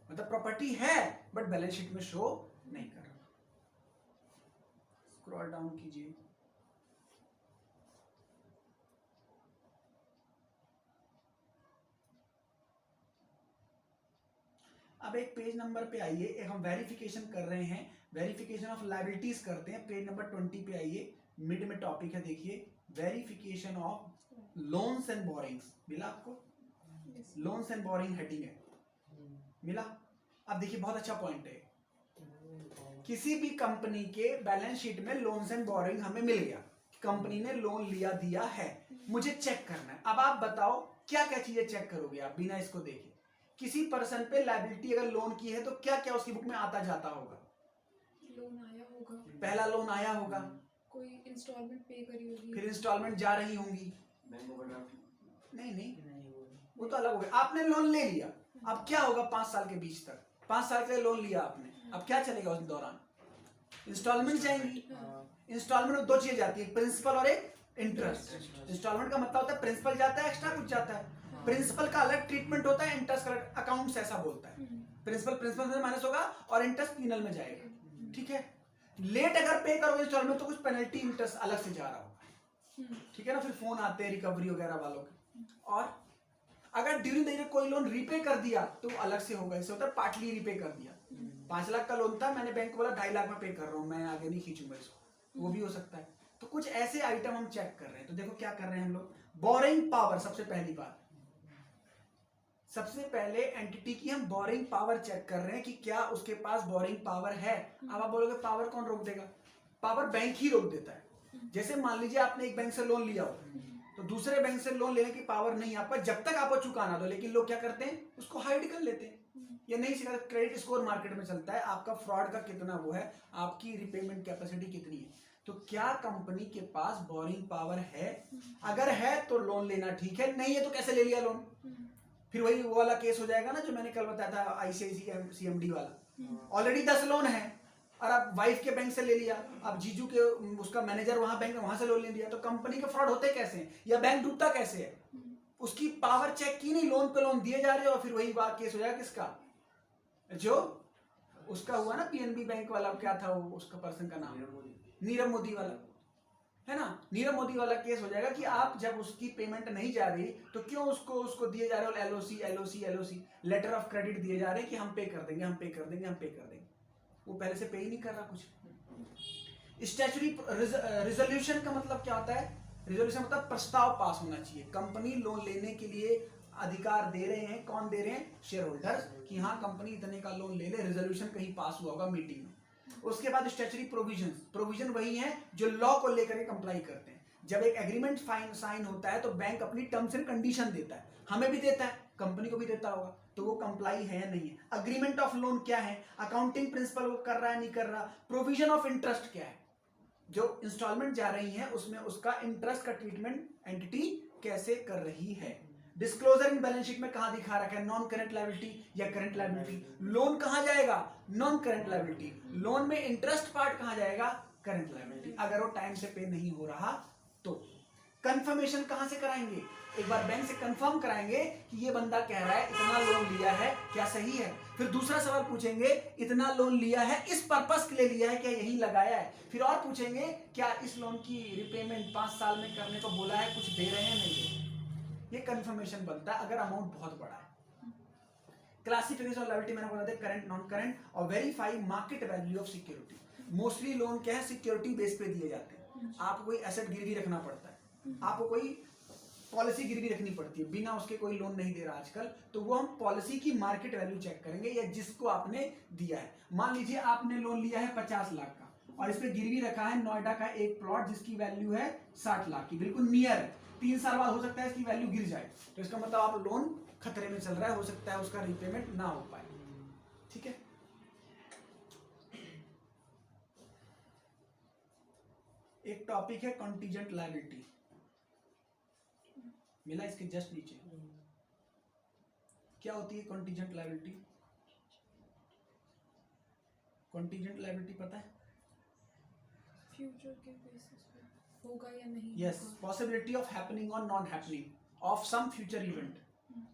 मतलब प्रॉपर्टी है बट बैलेंस शीट में शो नहीं कर रहा। स्क्रॉल डाउन कीजिए। अब एक पेज नंबर पे आइए, एक हम वेरिफिकेशन कर रहे हैं, वेरिफिकेशन ऑफ लायबिलिटीज करते हैं। पेज नंबर 20 पे आइए, मिड में टॉपिक है, देखिए verification of loans and borings. मिला आपको? लोन्स एंड बोरिंग हेडिंग है, मिला? अब देखिए बहुत अच्छा पॉइंट है। किसी भी कंपनी के बैलेंस शीट में लोन्स एंड बोरिंग हमें मिल गया, कंपनी ने लोन लिया दिया है, मुझे चेक करना है। अब आप बताओ क्या क्या चीजें चेक करोगे आप बिना इसको देखे? किसी पर्सन पे लायबिलिटी अगर लोन की है तो क्या क्या उसकी बुक में आता जाता होगा? लोन आया होगा, पहला लोन आया होगा, कोई इंस्टॉलमेंट पे करी होगी, फिर इंस्टॉलमेंट जा रही होंगी, नहीं वो तो अलग हो गया। आपने लोन ले लिया, अब क्या होगा 5 साल के बीच तक? 5 साल के लिए लोन लिया आपने, अब क्या चलेगा उस दौरान? इंस्टॉलमेंट जाएंगी। इंस्टॉलमेंट में 2 चीजें जाती है, प्रिंसिपल और एक इंटरेस्ट। इंस्टॉलमेंट का मतलब होता है प्रिंसिपल जाता है, एक्स्ट्रा कुछ जाता है। प्रिंसिपल का अलग ट्रीटमेंट होता है, इंटरेस्ट का अलग। अकाउंट्स ऐसा बोलता है, प्रिंसिपल में माइनस होगा और इंटरेस्ट पीनल में जाएगा। ठीक है। लेट अगर पे करोगे इंस्टॉलमेंट तो कुछ पेनल्टी इंटरेस्ट अलग से जा रहा होगा। ठीक है ना, फिर फोन आते हैं रिकवरी वगैरह वालों के। और अगर ड्यूरिंग द ईयर कोई लोन रीपे कर दिया तो अलग से होगा। इससे होता है पार्टली रीपे कर दिया, 5 लाख का लोन था, मैंने बैंक को बोला 2.5 लाख में पे कर रहा हूँ, मैं आगे नहीं खींचूंगा इसको, वो भी हो सकता है। तो कुछ ऐसे आइटम हम चेक कर रहे हैं। तो देखो क्या कर रहे हैं हम लोग, बोरिंग पावर। सबसे पहली बात, सबसे पहले एंटिटी की हम बोरिंग पावर चेक कर रहे हैं कि क्या उसके पास बोरिंग पावर है। अब आप बोलोगे पावर कौन रोक देगा? पावर बैंक ही रोक देता है। जैसे मान लीजिए आपने एक बैंक से लोन लिया हो, तो दूसरे बैंक से लोन लेने की पावर नहीं आपका जब तक आपको चुकाना दो। लेकिन लोग क्या करते हैं, उसको हाइड कर लेते हैं। ये नहीं सिखाते। क्रेडिट स्कोर मार्केट में चलता है, आपका फ्रॉड का कितना वो है, आपकी रिपेमेंट कैपेसिटी कितनी है। तो क्या कंपनी के पास बोरिंग पावर है? अगर है तो लोन लेना ठीक है, नहीं है तो कैसे ले लिया लोन? फिर वही वो वाला केस हो जाएगा ना जो मैंने कल बताया था, ICICI वाला। ऑलरेडी 10 लोन है और आप वाइफ के बैंक से ले लिया, अब जीजू के उसका मैनेजर वहां बैंक में वहां से लोन ले लिया, तो कंपनी के फ्रॉड होते कैसे हैं या बैंक डूबता कैसे है? उसकी पावर चेक की नहीं, लोन पे लोन दिए जा रहे हो। और फिर वही बात केस हो जाएगा किसका, जो उसका हुआ ना PNB बैंक वाला, क्या था वो उसका पर्सन का नाम, नीरव मोदी वाला, है ना। नीरव मोदी वाला केस हो जाएगा कि आप जब उसकी पेमेंट नहीं जा रही तो क्यों उसको दिए जा रहे हो LOC लेटर ऑफ क्रेडिट दिए जा रहे हैं कि हम पे कर देंगे, हम पे कर देंगे, हम पे कर देंगे। वो पहले से पे ही नहीं कर रहा कुछ। स्टैच्यूटरी रिजोल्यूशन का मतलब क्या होता है? रिजोल्यूशन मतलब प्रस्ताव पास होना चाहिए। कंपनी लोन लेने के लिए अधिकार दे रहे हैं, कौन दे रहे हैं? शेयर होल्डर्स, कि हाँ कंपनी इतने का लोन ले ले, रिजोल्यूशन कहीं पास हुआ होगा मीटिंग में। उसके बाद स्टैच्यूटरी प्रोविजन वही है जो लॉ को लेकर के कंप्लाई करते हैं। जब एक एग्रीमेंट साइन होता है तो बैंक अपनी टर्म्स एंड कंडीशन देता है, हमें भी देता है, कंपनी को भी देता होगा, तो वो कंप्लाई है या नहीं है। अग्रीमेंट ऑफ लोन क्या है? अकाउंटिंग प्रिंसिपल वो कर रहा है नहीं कर रहा। प्रोविजन ऑफ इंटरेस्ट क्या है? जो इंस्टॉलमेंट जा रही है उसमें उसका इंटरेस्ट का ट्रीटमेंट एंटिटी कैसे कर रही है। डिस्क्लोजर इन बैलेंस शीट में कहां दिखा रखा है, नॉन करंट लायबिलिटी या करंट लायबिलिटी। लोन कहां जाएगा? Non current liability. लोन में इंटरेस्ट पार्ट कहां जाएगा? करंट लायबिलिटी, अगर वो टाइम से पे नहीं हो रहा तो। कंफर्मेशन कहां से कराएंगे? एक बार बैंक से कंफर्म कराएंगे कि ये बंदा कह रहा है इतना लोन लिया है, क्या सही है? फिर दूसरा सवाल पूछेंगे, इतना लोन लिया है इस पर्पस के लिए लिया है, क्या यही लगाया है? फिर और पूछेंगे, क्या इस लोन की रिपेमेंट 5 साल में करने को बोला है, कुछ दे रहे हैं नहीं दे रहे? ये कंफर्मेशन बनता है अगर अमाउंट बहुत बड़ा है। क्लासिफिकेशन ऑफ लायबिलिटी मैंने बोला था, करंट, नॉन करंट, और verify market value of security. Mostly loan क्या है, सिक्योरिटी बेस पे दिए जाते हैं। आपको कोई एसेट गिरवी रखना पड़ता है, आपको कोई पॉलिसी गिरवी रखनी पड़ती है, बिना उसके कोई लोन नहीं दे रहा आजकल, तो वो हम पॉलिसी की मार्केट वैल्यू चेक करेंगे, या जिसको आपने दिया है। मान लीजिए आपने लोन लिया है 50 लाख का, और इस पे गिरवी रखा है नोएडा का एक प्लॉट जिसकी वैल्यू है 60 लाख की, बिल्कुल नियर है। 3 साल बाद हो सकता है इसकी वैल्यू गिर जाए, तो इसका मतलब आप लोन खतरे में चल रहा है, हो सकता है उसका रीपेमेंट ना हो पाए। ठीक है, एक टॉपिक है कॉन्टीजेंट लायबिलिटी, मिला इसके जस्ट नीचे। क्या होती है कॉन्टीजेंट लायबिलिटी? कॉन्टीजेंट लायबिलिटी पता है? फ्यूचर के बेसिस पे होगा या नहीं? यस, पॉसिबिलिटी ऑफ हैपनिंग और not happening of some future event.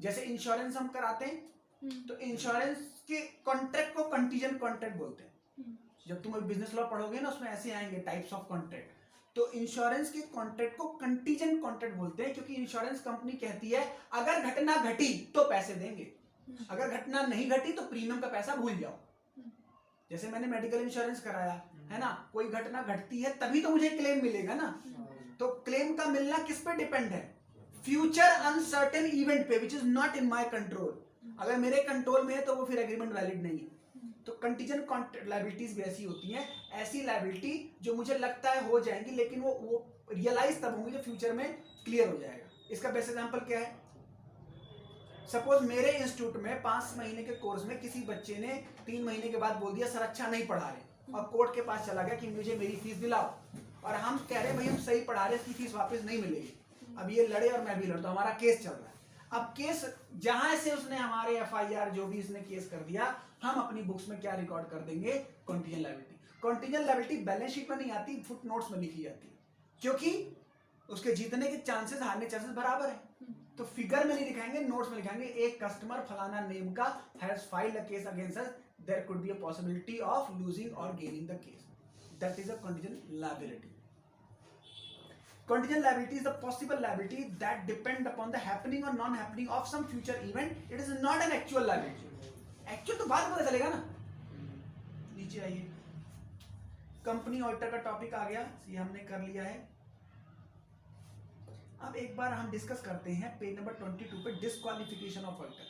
जैसे इंश्योरेंस हम कराते हैं, तो इंश्योरेंस के कॉन्ट्रैक्ट को कंटीजेंट कॉन्ट्रैक्ट बोलते हैं। जब तुम बिजनेस लॉ पढ़ोगे ना, उसमें ऐसे आएंगे टाइप्स ऑफ कॉन्ट्रैक्ट, तो इंश्योरेंस के कॉन्ट्रैक्ट को कंटीजेंट कॉन्ट्रैक्ट बोलते हैं, क्योंकि इंश्योरेंस कंपनी कहती है अगर घटना घटी तो पैसे देंगे, अगर घटना नहीं घटी तो प्रीमियम का पैसा भूल जाओ। जैसे मैंने मेडिकल इंश्योरेंस कराया है ना, कोई घटना घटती है तभी तो मुझे क्लेम मिलेगा ना, तो क्लेम का मिलना किस पे डिपेंड है? फ्यूचर अनसर्टेन इवेंट पे, which is not in my control. अगर मेरे कंट्रोल में है तो वो फिर एग्रीमेंट वैलिड नहीं है। तो कंटीजेंट लायबिलिटीज भी ऐसी होती हैं, ऐसी लायबिलिटी जो मुझे लगता है हो जाएंगी, लेकिन वो रियलाइज तब होंगी जब फ्यूचर में क्लियर हो जाएगा। इसका बेस्ट एग्जांपल क्या है? सपोज मेरे इंस्टीट्यूट में 5 महीने के कोर्स में किसी बच्चे ने 3 महीने के बाद बोल दिया सर अच्छा नहीं पढ़ा रहे, और कोर्ट के पास चला गया कि मुझे मेरी फीस दिलाओ, और हम कह रहे हैं भाई हम सही पढ़ा रहे, इसकी फीस वापस नहीं मिलेगी। अब ये लड़े और मैं भी लड़, तो हमारा केस चल रहा है। अब केस जहां से उसने हमारे FIR जो भी इसने केस कर दिया, हम अपनी बुक्स में क्या रिकॉर्ड कर देंगे? Contingent liability. Contingent liability balance sheet में नहीं आती, फुट नोट्स में लिखी जाती है, क्योंकि उसके जीतने के चांसेस हारने चांसेस बराबर है, तो फिगर में नहीं दिखाएंगे, नोट्स में लिखाएंगे एक कस्टमर फलाना नेम का has filed a case against us, there could be a possibility of losing or gaining the case, that is a contingent liability. Contingent liability is the possible liability that depend upon the happening or non-happening of some future event. It is not an actual liability. Actual तो बाद में पता चलेगा ना। नीचे आइए, company auditor का topic आ गया, ये हमने कर लिया है। अब एक बार हम डिस्कस करते हैं पेज नंबर 22 पे डिस्क्वालिफिकेशन ऑफ ऑडिटर।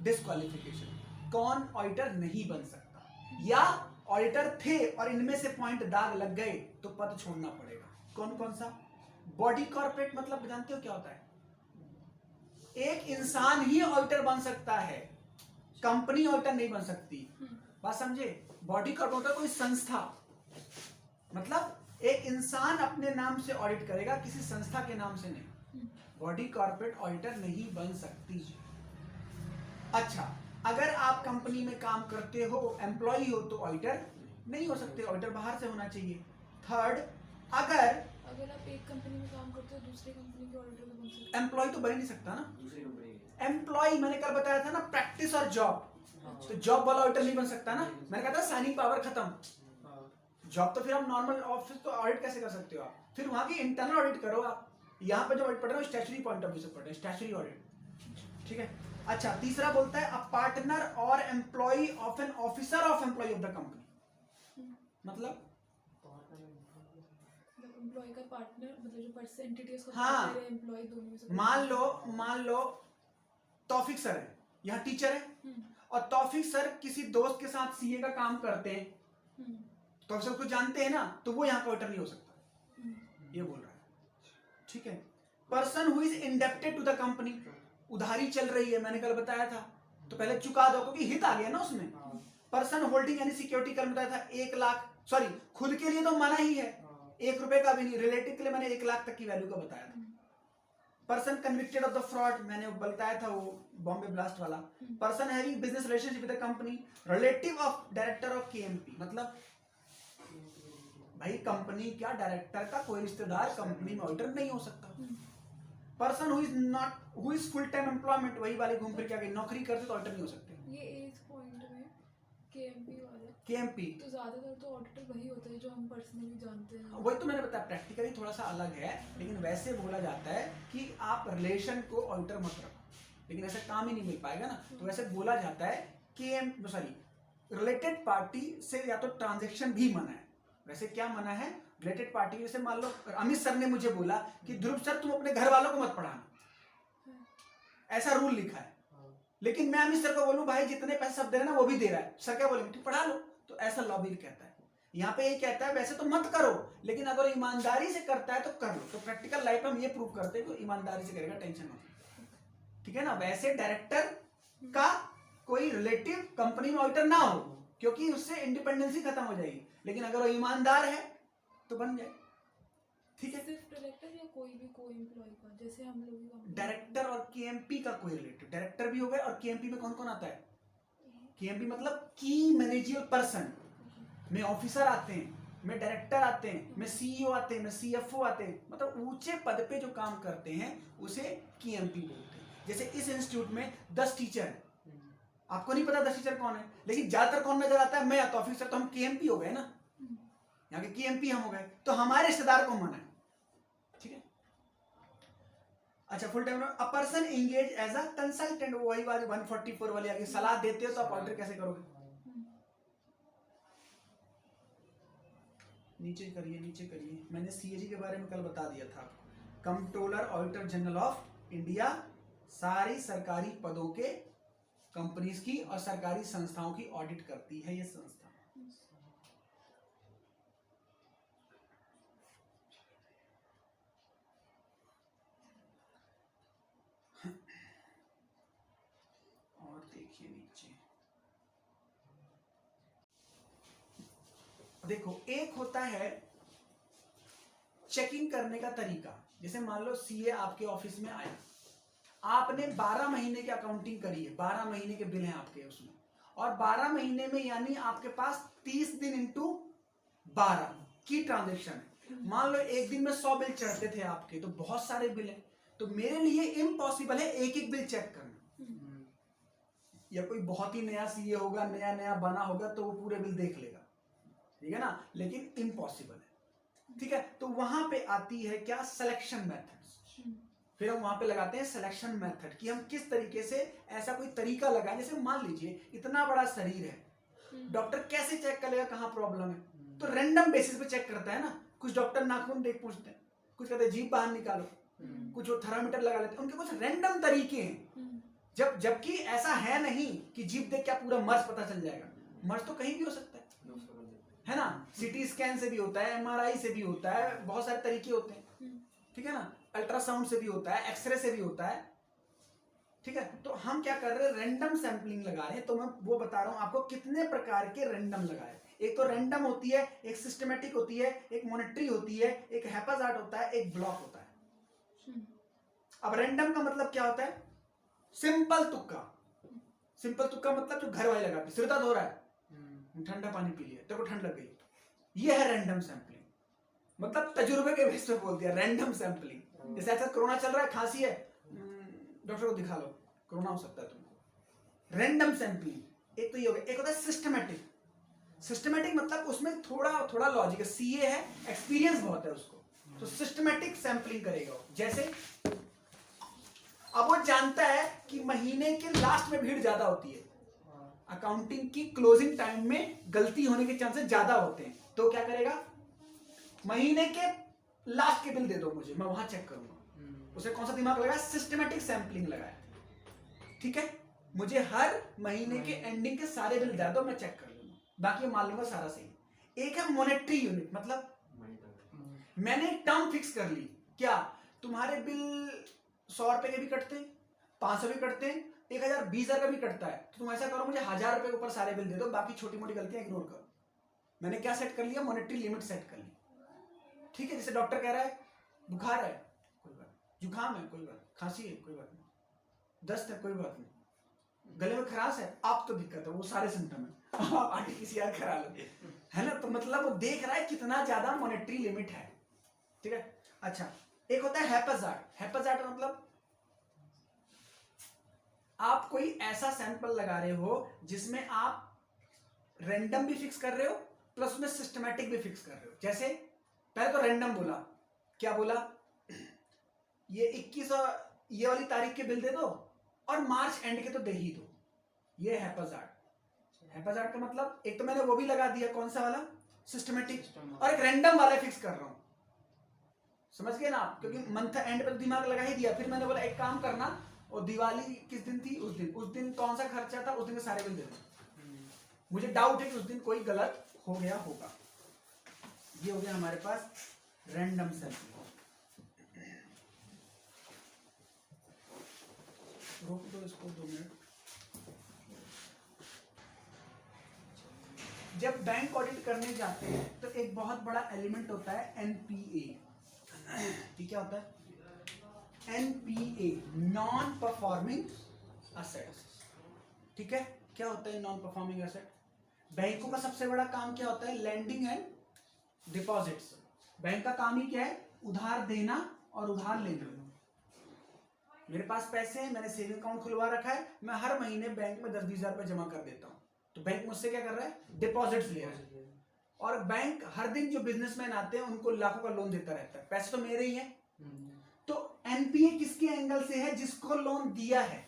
डिस्क्वालिफिकेशन, कौन ऑडिटर नहीं बन सकता, या ऑडिटर थे और इनमें से पॉइंट दाग लग गए तो पद छोड़ना पड़ेगा। कौन कौन सा? बॉडी कॉर्पोरेट मतलब जानते हो क्या होता है? एक इंसान ही ऑडिटर बन सकता है, कंपनी ऑडिटर नहीं बन सकती। बात समझे? बॉडी कॉर्पोरेट कोई संस्था, मतलब एक इंसान अपने नाम से ऑडिट करेगा, किसी संस्था के नाम से नहीं। बॉडी कॉर्पोरेट ऑडिटर नहीं बन सकती। अच्छा, अगर आप कंपनी में काम करते हो, एम्प्लॉय हो, तो ऑडिटर नहीं हो सकते, ऑडिटर बाहर से होना चाहिए। थर्ड, अगर आप एक कंपनी में काम करते हो दूसरी कंपनी के ऑडिटर तो बन सकते हो। एम्प्लॉय तो बन ही नहीं सकता ना, दूसरी कंपनी। एम्प्लॉय मैंने कल बताया था ना, प्रैक्टिस और जॉब, तो जॉब वाला ऑडिटर नहीं बन सकता ना। मैंने कहा था साइनिंग पावर खत्म, जॉब तो फिर आप नॉर्मल ऑफिस तो ऑडिट कैसे कर सकते हो आप? फिर वहां की इंटरनल ऑडिट करो आप। यहाँ पे जो ऑडिट पढ़ रहे हो स्टैट्यूटरी पॉइंट ऑफ व्यू से पढ़ रहे हैं, स्टैट्यूटरी ऑडिट। ठीक है। अच्छा, तीसरा बोलता है अ पार्टनर और employ of an officer of employ of the company, मतलब एम्प्लॉय का पार्टनर, मतलब जो परसेंटेज है उसका हाँ, एम्प्लॉय दोनों में से। मान लो तौफीक सर है, यहाँ टीचर है, और तौफीक सर किसी दोस्त के साथ सीए का काम करते हैं, तो सब कुछ जानते हैं ना, तो वो यहाँ का ऑडिटर नहीं हो सकता, ये बोल रहा है। ठीक है। Person who is indebted to the company, उधारी चल रही है, मैंने कल बताया था, तो पहले चुका दो, क्योंकि हित आ गया ना उसमें। पर्सन होल्डिंग यानी सिक्योरिटी, कल बताया था 1 लाख, सॉरी खुद के लिए तो मना ही है, 1 रुपए का भी नहीं, रिलेटिव के लिए मैंने 1 लाख तक की वैल्यू का बताया था। Person convicted of the fraud, मैंने बताया था वो बॉम्बे ब्लास्ट वाला। Person having business relationship with the company, relative of director of KMP, मतलब भाई कंपनी क्या डायरेक्टर का कोई रिश्तेदार कंपनी में ऑडिटर नहीं हो सकता। Person who is full time employment, वही वाले घूम फिर के आगे नौकरी करते तो ऑडिटर नहीं हो सकते। ये एज पॉइंट में केएमपी वाला, केएमपी तो ज्यादातर तो ऑडिटर वही होता है जो हम पर्सनली जानते हैं। वही तो मैंने बताया, प्रैक्टिकली थोड़ा सा अलग है, लेकिन वैसे बोला जाता है कि आप रिलेशन को ऑडिटर मत रखो, लेकिन ऐसा काम ही नहीं मिल पाएगा ना। तो वैसे बोला जाता है रिलेटेड पार्टी से या तो ट्रांजेक्शन भी मना है। वैसे क्या मना है? रिलेटेड पार्टी, जैसे मान लो अमित सर ने मुझे बोला कि ध्रुव सर तुम अपने घर वालों को मत पढ़ाना, ऐसा रूल लिखा है, लेकिन मैं अमित सर को बोलूं भाई जितने पैसे सब दे रहे हैं ना वो भी दे रहा है, सर क्या बोलेंगे? ठीक पढ़ा लो। तो ऐसा लॉ भी कहता है। यहाँ पे ये कहता है वैसे तो मत करो, लेकिन अगर ईमानदारी से करता है तो कर लो। तो प्रैक्टिकल लाइफ में हम ये प्रूव करते हैं कि ईमानदारी से करेगा, टेंशन मत, ठीक है ना। वैसे डायरेक्टर का कोई रिलेटिव कंपनी में ऑडिटर ना हो, क्योंकि उससे इंडिपेंडेंसी खत्म हो जाएगी, लेकिन अगर वो ईमानदार है तो बन जाए, ठीक है। सिर्फ डायरेक्टर या कोई भी को एम्प्लॉय का, जैसे हम लोग डायरेक्टर और केएमपी का कोई रिलेटिव, डायरेक्टर भी हो गए, और केएमपी में कौन कौन आता है? केएमपी मतलब की मैनेजियल पर्सन, में ऑफिसर आते हैं, में डायरेक्टर आते हैं, में सीईओ आते हैं, में सीएफओ आते हैं, मतलब ऊंचे पद पे जो काम करते हैं उसे केएमपी बोलते हैं। जैसे इस इंस्टीट्यूट में 10 टीचर हैं, आपको नहीं पता 10 टीचर कौन है, लेकिन ज्यादातर कौन नजर आता है? मैं या तो ऑफिसर, तो हम केएमपी हो गए ना, यहाँ के केएमपी हम हो गए, तो हमारे रिश्तेदार को मना है, ठीक है। अच्छा, full time a person engage as a consultant, वही वाली 144 वाली आगे सलाह देते हो तो आप ऑर्डर कैसे करोगे? नीचे करिए, नीचे करिए। मैंने सीएजी के बारे में कल बता दिया था आपको। Controller auditor general of India सारी सरकारी पदों के कंपनीज की और सरकारी संस्थाओं की ऑडिट करती है ये संस्था। और देखिए नीचे देखो, एक होता है चेकिंग करने का तरीका। जैसे मान लो सीए आपके ऑफिस में आया, आपने 12 महीने की अकाउंटिंग करी है, 12 महीने के बिल हैं आपके उसमें, और 12 महीने में यानी आपके पास 30 दिन इंटू 12 की ट्रांजेक्शन है। मान लो एक दिन में 100 बिल चढ़ते थे आपके, तो बहुत सारे बिल हैं, तो मेरे लिए इम्पॉसिबल है एक एक बिल चेक करना। या कोई बहुत ही नया सीए होगा, नया नया बना होगा, तो वो पूरे बिल देख लेगा, ठीक है ना, लेकिन इम्पॉसिबल है, ठीक है। तो वहां पे आती है क्या? Selection methods. फिर हम वहां पे लगाते हैं सिलेक्शन मेथड कि हम किस तरीके से ऐसा कोई तरीका लगाएं। जैसे मान लीजिए इतना बड़ा शरीर है, डॉक्टर कैसे चेक करेगा कहाँ प्रॉब्लम है? तो रैंडम बेसिस पे चेक करता है ना। कुछ डॉक्टर नाखून देख पूछते हैं, कुछ कहते हैं जीभ बाहर निकालो, कुछ वो थर्मामीटर लगा लेते हैं, उनके कुछ रैंडम तरीके हैं। जबकि ऐसा है नहीं कि जीभ देख क्या पूरा मर्ज पता चल जाएगा। मर्ज तो कहीं भी हो सकता है ना, सीटी स्कैन से भी होता है, एमआरआई से भी होता है, बहुत सारे तरीके होते हैं, ठीक है ना, अल्ट्रासाउंड से भी होता है, एक्सरे से भी होता है, ठीक है। तो हम क्या कर रहे हैं? रैंडम सैंपलिंग लगा रहे हैं। तो मैं वो बता रहा हूं आपको कितने प्रकार के रैंडम लगाए। एक तो रैंडम होती है, एक सिस्टमेटिक होती है, एक मॉनिटरी होती है, एक हैप्पीजार्ट होता है, एक ब्लॉक होता है। अब रैंडम का मतलब क्या होता है? सिंपल तुक्का। सिंपल तुक्का मतलब जो घर वाले लगाते, सिर दर्द हो रहा है, ठंडा पानी पी लिया, तेरे को ठंड लग गई, ये है रैंडम सैंपलिंग। मतलब तजुर्बे के बेस पे बोल दिया रैंडम सैंपलिंग। जैसे ऐसा कोरोना चल रहा है, खांसी है, डॉक्टर को दिखा लो, कोरोना हो सकता है तुमको। रैंडम सैंपलिंग एक तो ये हो गया। एक होता है सिस्टमैटिक। सिस्टमैटिक मतलब उसमें थोड़ा थोड़ा लॉजिक है, सीए है, एक्सपीरियंस बहुत है उसको, तो सिस्टमैटिक सैंपलिंग करेगा। जैसे अब वो जानता है कि महीने के लास्ट में भीड़ ज्यादा होती है, अकाउंटिंग की क्लोजिंग टाइम में गलती होने के चांसेस ज्यादा होते हैं, तो क्या करेगा? महीने के लास्ट के बिल दे दो मुझे, मैं वहां चेक करूंगा। उसे कौन सा दिमाग लगाया? सिस्टमैटिक सैंपलिंग लगाया, ठीक है। मुझे हर महीने के एंडिंग के सारे बिल दे दो, मैं चेक कर लूंगा, बाकी मान लूंगा सारा सही। एक है मॉनेटरी यूनिट, मतलब मैंने टर्म फिक्स कर ली, क्या तुम्हारे बिल 100 रुपए के भी कटते हैं, 500 भी कटते हैं, 1000 20,000 का भी कटता है, तो तुम ऐसा करो मुझे 1000 रुपए के ऊपर सारे बिल दे दो, बाकी छोटी मोटी गलतियां इग्नोर करो। मैंने क्या सेट कर लिया? मॉनेटरी लिमिट सेट कर ली, ठीक है। जैसे डॉक्टर कह रहा है बुखार है, कोई बात, जुकाम है, कोई बात, खांसी है, कोई बात नहीं, दस्त है, कोई बात नहीं, गले में खराश है, आप तो दिक्कत है, वो सारे सिम्टम है, आप आरटीपीसीआर करा लो, है ना। तो मतलब वो देख रहा है कितना ज्यादा मॉनेटरी लिमिट है, ठीक है। अच्छा, एक होता है हैप्पीजार्ट। हैप्पीजार्ट मतलब आप कोई ऐसा सैंपल लगा रहे हो जिसमें आप रैंडम भी फिक्स कर रहे हो प्लस उसमें सिस्टमैटिक भी फिक्स कर रहे हो। जैसे पहले तो रैंडम बोला, क्या बोला? ये 21 ये वाली तारीख के बिल दे दो, और मार्च एंड के तो दे ही दो। ये हैप्पीजार्ड का मतलब एक तो मैंने वो भी लगा दिया, कौन सा वाला, सिस्टमेटिक, और एक रैंडम वाला फिक्स कर रहा हूं, समझ गए ना आप, क्योंकि मंथ एंड पे तो दिमाग लगा ही दिया। फिर मैंने बोला एक काम करना, और दिवाली किस दिन थी, उस दिन कौन सा खर्चा था, उस दिन के सारे बिल दे दो। मुझे डाउट है कि उस दिन कोई गलत हो गया होगा। ये हो गया हमारे पास रैंडम सेल। रोक दो इसको 2 मिनट। जब बैंक ऑडिट करने जाते हैं तो एक बहुत बड़ा एलिमेंट होता है एनपीए। ठीक, क्या होता है एनपीए, नॉन परफॉर्मिंग असेट्स। ठीक है, क्या होता है नॉन परफॉर्मिंग एसेट? बैंकों का सबसे बड़ा काम क्या होता है, लैंडिंग एंड डिपॉजिट्स। बैंक का काम ही क्या है, उधार देना और उधार लेना। मेरे पास पैसे हैं, मैंने सेविंग अकाउंट खुलवा रखा है, मैं हर महीने बैंक में 10-20 हजार रुपए जमा कर देता हूं, तो बैंक मुझसे क्या कर रहा है, डिपॉजिट्स ले रहा है। और बैंक हर दिन जो बिजनेसमैन आते हैं उनको लाखों का लोन देता रहता है, पैसे तो मेरे ही हैं। तो एनपीए किसके एंगल से है, जिसको लोन दिया है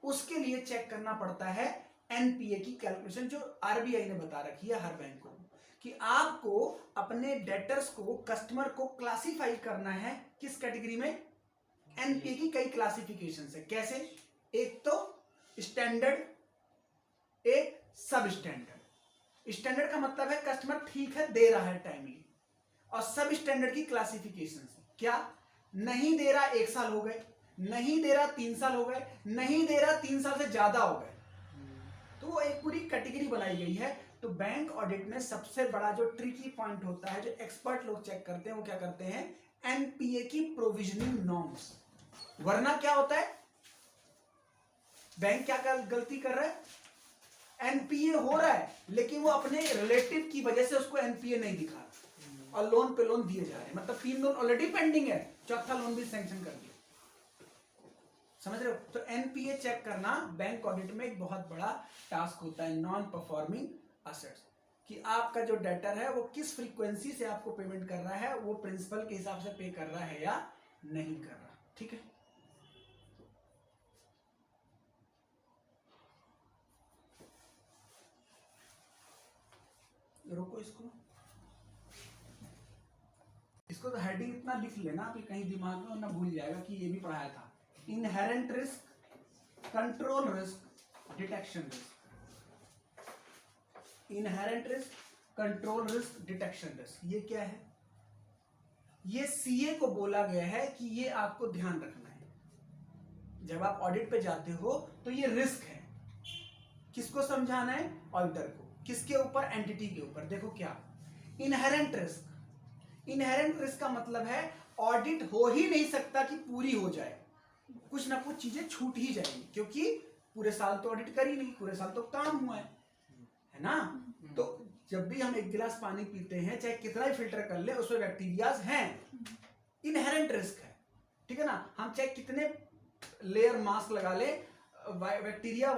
उसके लिए चेक करना पड़ता है एनपीए की कैलकुलेशन, जो आरबीआई ने बता रखी है हर बैंक को, कि आपको अपने डेटर्स को, कस्टमर को क्लासिफाई करना है किस कैटेगरी में। एनपीए की कई क्लासिफिकेशन है, कैसे, एक तो स्टैंडर्ड, एक सब स्टैंडर्ड। स्टैंडर्ड का मतलब है कस्टमर ठीक है, दे रहा है टाइमली, और सब स्टैंडर्ड की क्लासिफिकेशन है, क्या, नहीं दे रहा 1 साल हो गए, नहीं दे रहा 3 साल हो गए, नहीं दे रहा 3 साल से ज्यादा हो गए, तो वो एक पूरी कैटेगरी बनाई गई है। तो बैंक ऑडिट में सबसे बड़ा जो ट्रिकी पॉइंट होता है, जो एक्सपर्ट लोग चेक करते हैं, वो क्या करते हैं, एनपीए की प्रोविजनिंग नॉर्म्स। वरना क्या होता है, बैंक क्या गलती कर रहा है, एनपीए हो रहा है लेकिन वो अपने रिलेटिव की वजह से उसको एनपीए नहीं दिखा रहा, और लोन पे लोन दिए जा रहे हैं, मतलब 3 लोन ऑलरेडी पेंडिंग है, 4था लोन भी सैंक्शन कर दिया। समझ रहे हो? तो एनपीए चेक करना बैंक ऑडिट में एक बहुत बड़ा टास्क होता है, नॉन परफॉर्मिंग असेट्स, कि आपका जो डेटर है वो किस फ्रीक्वेंसी से आपको पेमेंट कर रहा है, वो प्रिंसिपल के हिसाब से पे कर रहा है या नहीं कर रहा। ठीक है, रोको इसको तो हेडिंग इतना लिख लेना कि कहीं दिमाग में ना भूल जाएगा कि ये भी पढ़ाया था। Inherent risk, control risk, detection risk. Inherent risk, control risk, detection risk, ये क्या है, ये सीए को बोला गया है कि ये आपको ध्यान रखना है। जब आप ऑडिट पे जाते हो तो ये रिस्क है, किसको समझाना है, ऑडिटर को, किसके ऊपर, एंटिटी के ऊपर। देखो क्या, इनहेरेंट रिस्क, इनहेरेंट रिस्क का मतलब है ऑडिट हो ही नहीं सकता कि पूरी हो जाए, कुछ ना कुछ चीजें छूट ही जाएंगी, क्योंकि पूरे साल तो ऑडिट करी नहीं, पूरे साल तो काम हुआ है ना। तो जब भी हम एक गिलास पानी पीते हैं, चाहे कितना ही फिल्टर कर ले, उसमें बैक्टीरियाज हैं, इनहेरेंट रिस्क है। ठीक है ना, हम चाहे कितने लेयर मास्क लगा ले, बैक्टीरिया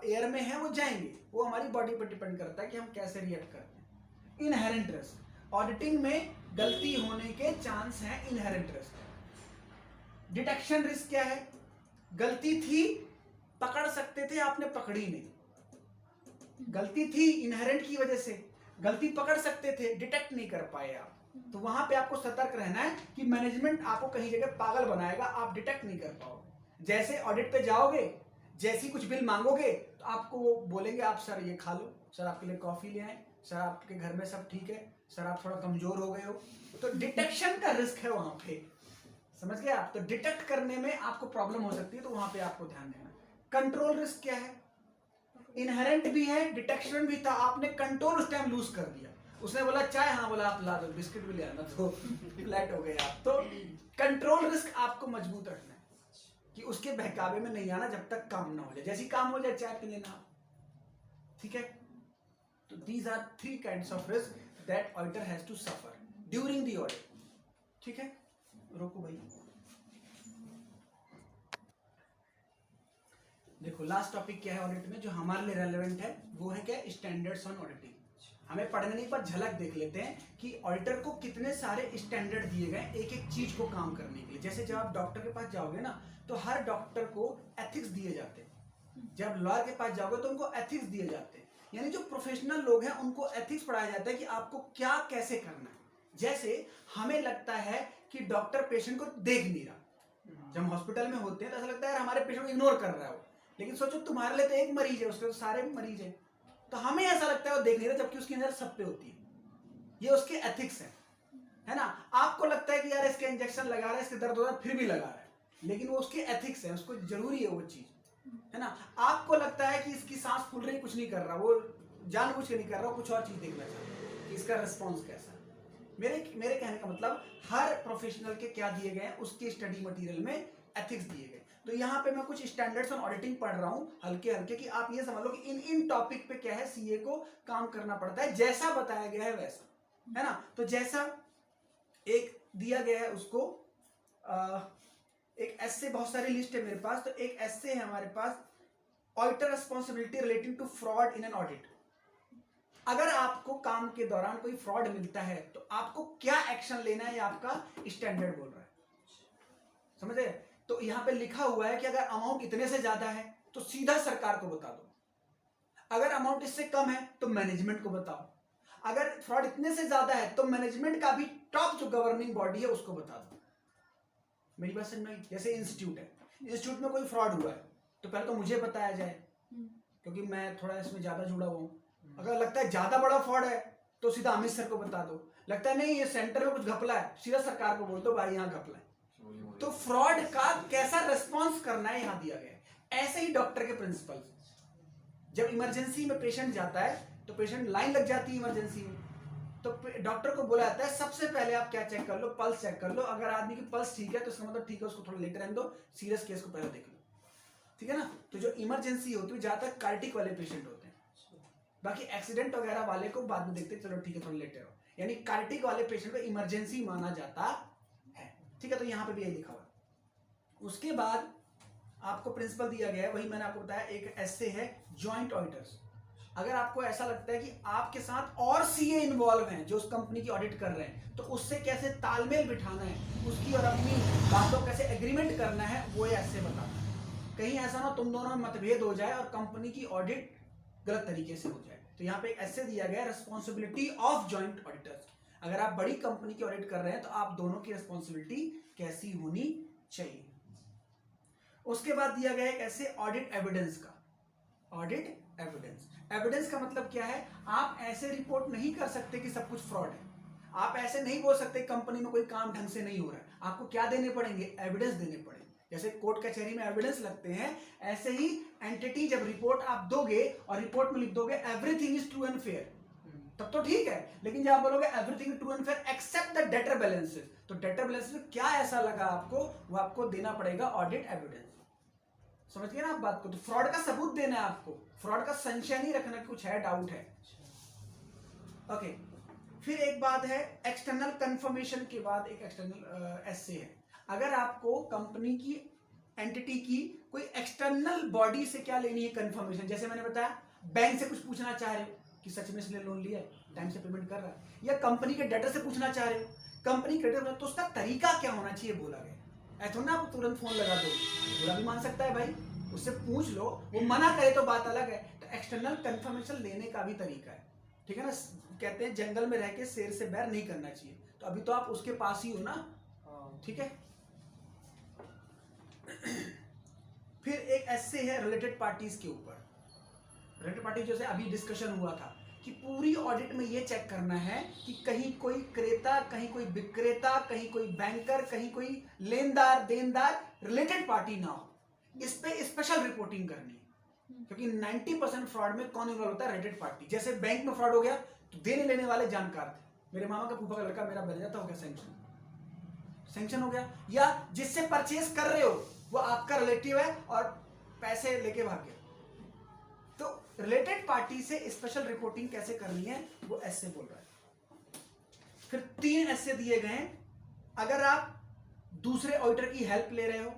एयर में है, वो जाएंगे, वो हमारी बॉडी पर डिपेंड करता है कि हम कैसे रिएक्ट करते हैं। इनहेरेंट रिस्क, ऑडिटिंग में गलती होने के चांस हैं, इनहेरेंट रिस्क। डिटेक्शन रिस्क क्या है, गलती थी, पकड़ सकते थे, आपने पकड़ी नहीं, गलती थी इनहेरेंट की वजह से, गलती पकड़ सकते थे, डिटेक्ट नहीं कर पाए आप, तो वहां पे आपको सतर्क रहना है कि मैनेजमेंट आपको कहीं जगह पागल बनाएगा, आप डिटेक्ट नहीं कर पाओगे। जैसे ऑडिट पे जाओगे, जैसी कुछ बिल मांगोगे तो आपको वो बोलेंगे, आप सर ये खा लो, सर आपके लिए कॉफी ले आए, सर आपके घर में सब ठीक है, सर आप थोड़ा कमजोर हो गए हो, तो डिटेक्शन का रिस्क है वहां पे, समझ गए आप। तो डिटेक्ट करने में आपको प्रॉब्लम हो सकती है, तो वहां पे आपको ध्यान देना। कंट्रोल रिस्क क्या है, इनहेरेंट भी है, डिटेक्शन भी था, आपने कंट्रोल उस टाइम लूज कर दिया, उसने बोला चाय, हाँ बोला आप ला दो, बिस्किट भी ले आना, तो फ्लैट हो गए आप। तो कंट्रोल रिस्क आपको मजबूत रखना है कि उसके बहकावे में नहीं आना जब तक काम ना हो जाए, जैसी काम हो जाए चाय पी लेना, ठीक है। तो these are 3 kinds of risk that auditor has to suffer during the audit. ठीक है, रोको भाई, देखो लास्ट टॉपिक क्या है ऑडिट में जो हमारे लिए रेलेवेंट है, वो है क्या, स्टैंडर्ड्स ऑन ऑडिटिंग। हमें पढ़ने नहीं पर झलक देख लेते हैं कि ऑडिटर को कितने सारे स्टैंडर्ड दिए गए एक एक चीज को काम करने के लिए। जैसे जब आप डॉक्टर के पास जाओगे ना तो हर डॉक्टर को एथिक्स दिए जाते हैं, जब लॉयर के पास जाओगे तो उनको एथिक्स दिए जाते हैं, यानी जो प्रोफेशनल लोग हैं उनको एथिक्स पढ़ाया जाता है कि आपको क्या कैसे करना है। जैसे हमें लगता है कि डॉक्टर पेशेंट को देख नहीं रहा, जब हम हॉस्पिटल में होते हैं तो ऐसा लगता है यार हमारे पेशेंट को इग्नोर कर रहा है वो, लेकिन सोचो तुम्हारे लिए तो एक मरीज है, उसके तो सारे मरीज हैं, तो हमें ऐसा लगता है वो देख नहीं रहा, जबकि उसकी नजर सब पे होती है। ये उसके एथिक्स है ना। आपको लगता है कि यार इसके इंजेक्शन लगा रहा है, इसके दर्द हो रहा है, फिर भी लगा रहा है, लेकिन वो उसके एथिक्स है, उसको जरूरी है वो चीज, है ना। आपको लगता है कि इसकी सांस फूल रही, कुछ नहीं कर रहा, वो जानबूझ के नहीं कर रहा, कुछ और चीज देखना चाहता है कि इसका रिस्पॉन्स कैसा है। मेरे कहने का मतलब हर प्रोफेशनल के क्या दिए गए हैं, उसके स्टडी मटेरियल में एथिक्स दिए गए। तो यहाँ पे मैं कुछ स्टैंडर्ड्स ऑन ऑडिटिंग पढ़ रहा हूँ हल्के हल्के, कि आप ये समझ लो कि इन इन टॉपिक पे क्या है सीए को काम करना पड़ता है, जैसा बताया गया है वैसा, है ना। तो जैसा एक दिया गया है उसको एक ऐसे बहुत सारी लिस्ट है मेरे पास, तो एक ऐसे है हमारे पास, auditor responsibility relating to fraud in an audit. अगर आपको काम के दौरान कोई फ्रॉड मिलता है तो आपको क्या एक्शन लेना है, ये आपका स्टैंडर्ड बोल रहा है, समझे। तो यहां पे लिखा हुआ है कि अगर अमाउंट इतने से ज्यादा है तो सीधा सरकार को बता दो, अगर अमाउंट इससे कम है तो मैनेजमेंट को बताओ, अगर फ्रॉड इतने से ज्यादा है तो मैनेजमेंट का भी टॉप जो गवर्निंग बॉडी है उसको बता दो। मेरी बात समझ में आई। जैसे इंस्टीट्यूट है, इंस्टीट्यूट में कोई फ्रॉड हुआ है तो पहले तो मुझे बताया जाए, क्योंकि मैं थोड़ा इसमें ज्यादा जुड़ा हुआ हूँ। अगर लगता है ज्यादा बड़ा फ्रॉड है तो सीधा अमित सर को बता दो, लगता है नहीं ये सेंटर में कुछ घपला है, सीधा सरकार को बोल दो भाई यहाँ घपला है। तो फ्रॉड का कैसा रिस्पॉन्स करना है यहाँ दिया गया है। ऐसे ही डॉक्टर के प्रिंसिपल, जब इमरजेंसी में पेशेंट जाता है तो पेशेंट लाइन लग जाती है इमरजेंसी में, तो डॉक्टर को बोला जाता है सबसे पहले आप क्या चेक कर लो, पल्स चेक कर लो, अगर आदमी की पल्स ठीक है तो इसका मतलब ठीक है, उसको थोड़ा लेटर रहने दो, सीरियस केस को पहले देख लो, ठीक है ना। तो जो इमरजेंसी होती है ज्यादातर कार्डिक वाले पेशेंट होते हैं, बाकी एक्सीडेंट वगैरह वाले को बाद में देखते हैं, चलो ठीक है थोड़ा लेटर हो, यानी कार्डिक वाले पेशेंट को इमरजेंसी माना जाता है, ठीक है। तो यहाँ पे भी यही लिखा हुआ है। उसके बाद आपको प्रिंसिपल दिया गया है, वही मैंने आपको बताया, एक ऐसे है जॉइंट ऑडिटर्स। अगर आपको ऐसा लगता है कि आपके साथ और सीए इन्वॉल्व हैं जो उस कंपनी की ऑडिट कर रहे हैं, तो उससे कैसे तालमेल बिठाना है, उसकी और अपनी बातों कैसे एग्रीमेंट करना है, वो ऐसे बताना है। कहीं ऐसा ना तुम दोनों में मतभेद हो जाए और कंपनी की ऑडिट गलत तरीके से हो जाए। तो यहाँ पे एक ऐसे दिया गया रिस्पॉन्सिबिलिटी ऑफ जॉइंट ऑडिटर्स। अगर आप बड़ी कंपनी की ऑडिट कर रहे हैं तो आप दोनों की रिस्पॉन्सिबिलिटी कैसी होनी चाहिए। उसके बाद दिया गया है ऐसे ऑडिट एविडेंस का। ऑडिट एविडेंस, एविडेंस का मतलब क्या है, आप ऐसे रिपोर्ट नहीं कर सकते कि सब कुछ फ्रॉड है, आप ऐसे नहीं बोल सकते कंपनी में कोई काम ढंग से नहीं हो रहा है, आपको क्या देने पड़ेंगे, एविडेंस देने पड़ेंगे। जैसे कोर्ट कचहरी में एविडेंस लगते हैं, ऐसे ही एंटिटी जब रिपोर्ट आप दोगे और रिपोर्ट में लिख दोगे everything is true and fair, तब तो ठीक है, लेकिन जब आप बोलोगे everything true and fair except the debtor balances, तो डेटर बैलेंसेस में क्या ऐसा लगा आपको, वो आपको देना पड़ेगा ऑडिट एविडेंस। समझ गए ना आप बात को। तो फ्रॉड का सबूत देना है आपको, फ्रॉड का संशय नहीं रखना कि कुछ है, डाउट है। ओके, फिर एक बात है एक्सटर्नल कंफर्मेशन के बाद एक एक्सटर्नल एसे है। अगर आपको कंपनी की एंटिटी की कोई एक्सटर्नल बॉडी से क्या लेनी है कंफर्मेशन, जैसे मैंने बताया बैंक से कुछ पूछना चाह रहे हो कि सच में इसने लोन लिया है, टाइम से पेमेंट कर रहा है, या कंपनी के डेटर से पूछना चाह रहे हो, कंपनी क्रेडिटर, तो उसका तरीका क्या होना चाहिए बोला गया। ऐसा ना आप तुरंत फोन लगा दो, बुरा भी मान सकता है भाई, उससे पूछ लो, वो मना करे तो बात अलग है। तो एक्सटर्नल कंफर्मेशन लेने का भी तरीका है, ठीक है ना। कहते हैं जंगल में रह के शेर से बैर नहीं करना चाहिए, तो अभी तो आप उसके पास ही हो ना, ठीक है। फिर एक ऐसे है रिलेटेड पार्टीज के ऊपर। रिलेटेड पार्टी जैसे अभी डिस्कशन हुआ था कि पूरी ऑडिट में ये चेक करना है कि कहीं कोई क्रेता, कहीं कोई विक्रेता, कहीं कोई बैंकर, कहीं कोई लेनदार देनदार रिलेटेड पार्टी ना हो, इस पे स्पेशल रिपोर्टिंग करनी है। क्योंकि 90% फ्रॉड में कौन इन्वॉल्व होता है, रिलेटेड पार्टी। जैसे बैंक में फ्रॉड हो गया तो देने लेने वाले जानकार थे, मेरे मामा का फूफा का लड़का मेरा बन जाता, हो गया सैंक्शन हो गया, या जिससे परचेज कर रहे हो वो आपका रिलेटिव है और पैसे लेके भाग गया। तो रिलेटेड पार्टी से स्पेशल रिपोर्टिंग कैसे करनी है वो ऐसे बोल रहा है। फिर 3 ऐसे दिए गए हैं। अगर आप दूसरे ऑडिटर की हेल्प ले रहे हो,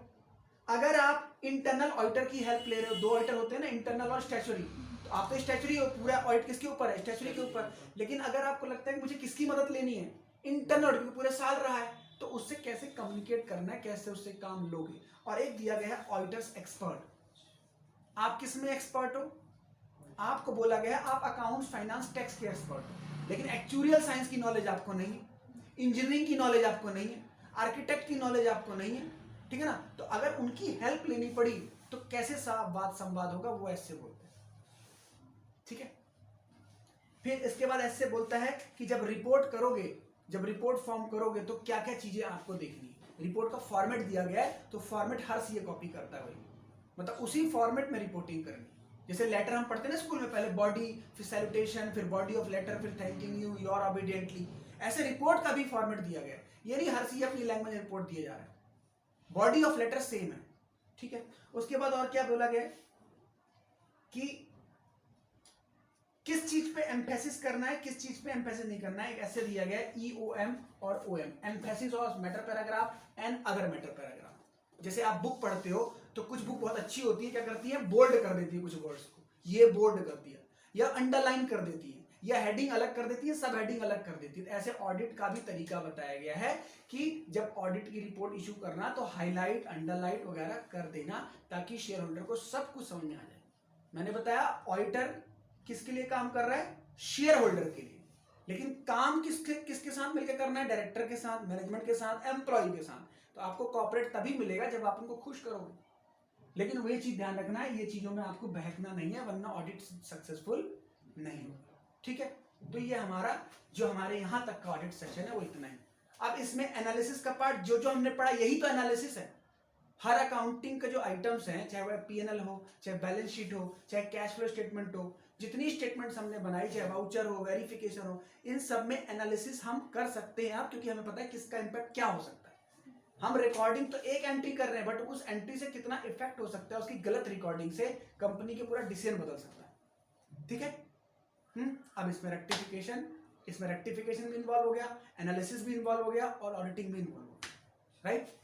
अगर आप इंटरनल ऑडिटर की हेल्प ले रहे हो, 2 ऑडिटर होते हैं ना, इंटरनल और स्टैट्यूटरी, तो तो आप तो स्टैचुरी हो, पूरा ऑडिट किसके ऊपर है, स्टैचुरी के ऊपर। लेकिन अगर आपको लगता है कि मुझे किसकी मदद लेनी है, इंटरनल ऑडिट पूरे साल रहा है, तो उससे कैसे कम्युनिकेट करना है, कैसे उससे काम लोगे। और एक दिया गया है ऑडिटर्स एक्सपर्ट। आप किस में एक्सपर्ट हो, आपको बोला गया है आप अकाउंट्स, फाइनेंस, टैक्स के एक्सपर्ट हो, लेकिन एक्चुरियल साइंस की नॉलेज आपको नहीं है, इंजीनियरिंग की नॉलेज आपको नहीं है, आर्किटेक्ट की नॉलेज आपको नहीं है, ठीक है ना। तो अगर उनकी हेल्प लेनी पड़ी तो कैसे बात संवाद होगा, वो ऐसे बोलते हैं, ठीक है। फिर इसके बाद ऐसे बोलता है कि जब रिपोर्ट करोगे, जब रिपोर्ट फॉर्म करोगे तो क्या क्या चीजें आपको देखनी है। रिपोर्ट का फॉर्मेट दिया गया है, तो फॉर्मेट हर सीए कॉपी करता है, वही मतलब उसी फॉर्मेट में रिपोर्टिंग करनी। जैसे लेटर हम पढ़ते हैं ना स्कूल में, पहले बॉडी, फिर सैल्यूटेशन, फिर बॉडी ऑफ लेटर, फिर थैंकिंग यू, योर ओबीडिएंटली, ऐसे रिपोर्ट का भी फॉर्मेट दिया गया है। ये नहीं हर सीए अपनी लैंग्वेज में रिपोर्ट दिए जा रहा है, बॉडी ऑफ लेटर सेम है, ठीक है। उसके बाद और क्या बोला गया कि किस चीज पे एम्फेसिस करना है, किस चीज पे एम्फेसिस नहीं करना है। एक ऐसे दिया गया है EOM और OM, एम्फेसिस और matter paragraph and other matter paragraph. जैसे आप बुक पढ़ते हो तो कुछ बुक बहुत अच्छी होती है, क्या करती है, बोल्ड कर देती है कुछ वर्ड्स को, ये बोल्ड कर दिया, या अंडरलाइन कर देती है, या हेडिंग अलग कर देती है, सब हेडिंग अलग कर देती है। ऐसे ऑडिट का भी तरीका बताया गया है कि जब ऑडिट की रिपोर्ट इशू करना तो हाईलाइट, अंडरलाइन वगैरह कर देना, ताकि शेयर होल्डर को सब कुछ समझ में आ जाए। मैंने बताया ऑडिटर किसके लिए काम कर रहा है, शेयर होल्डर के लिए, लेकिन काम किसके साथ मिलकर करना है, डायरेक्टर के साथ, मैनेजमेंट के साथ, एम्प्लॉय के साथ। तो आपको कॉर्पोरेट तभी मिलेगा जब आप उनको खुश करोगे, लेकिन वही चीज ध्यान रखना है, ये चीजों में आपको बहकना नहीं है, वरना ऑडिट सक्सेसफुल नहीं होगा, ठीक है। तो ये हमारा जो हमारे यहां तक का ऑडिट सेक्शन है वो इतना है। अब इसमें एनालिसिस का पार्ट जो जो हमने पढ़ा, यही तो एनालिसिस है। हर अकाउंटिंग के जो आइटम्स हैं, चाहे वह P&L हो, चाहे बैलेंस शीट हो, चाहे कैश फ्लो स्टेटमेंट हो, जितनी स्टेटमेंट्स हमने बनाई, चाहे वाउचर हो, वेरिफिकेशन हो, इन सब में एनालिसिस हम कर सकते हैं आप, क्योंकि हमें पता है किसका इंपैक्ट क्या हो सकता है। हम रिकॉर्डिंग तो एक एंट्री कर रहे हैं, बट उस एंट्री से कितना इफेक्ट हो सकता है, उसकी गलत रिकॉर्डिंग से कंपनी के पूरा डिसीजन बदल सकता है, ठीक है। अब इसमें रेक्टिफिकेशन भी इन्वॉल्व हो गया, एनालिसिस भी इन्वॉल्व हो गया और ऑडिटिंग भी इन्वॉल्व हो गया, राइट।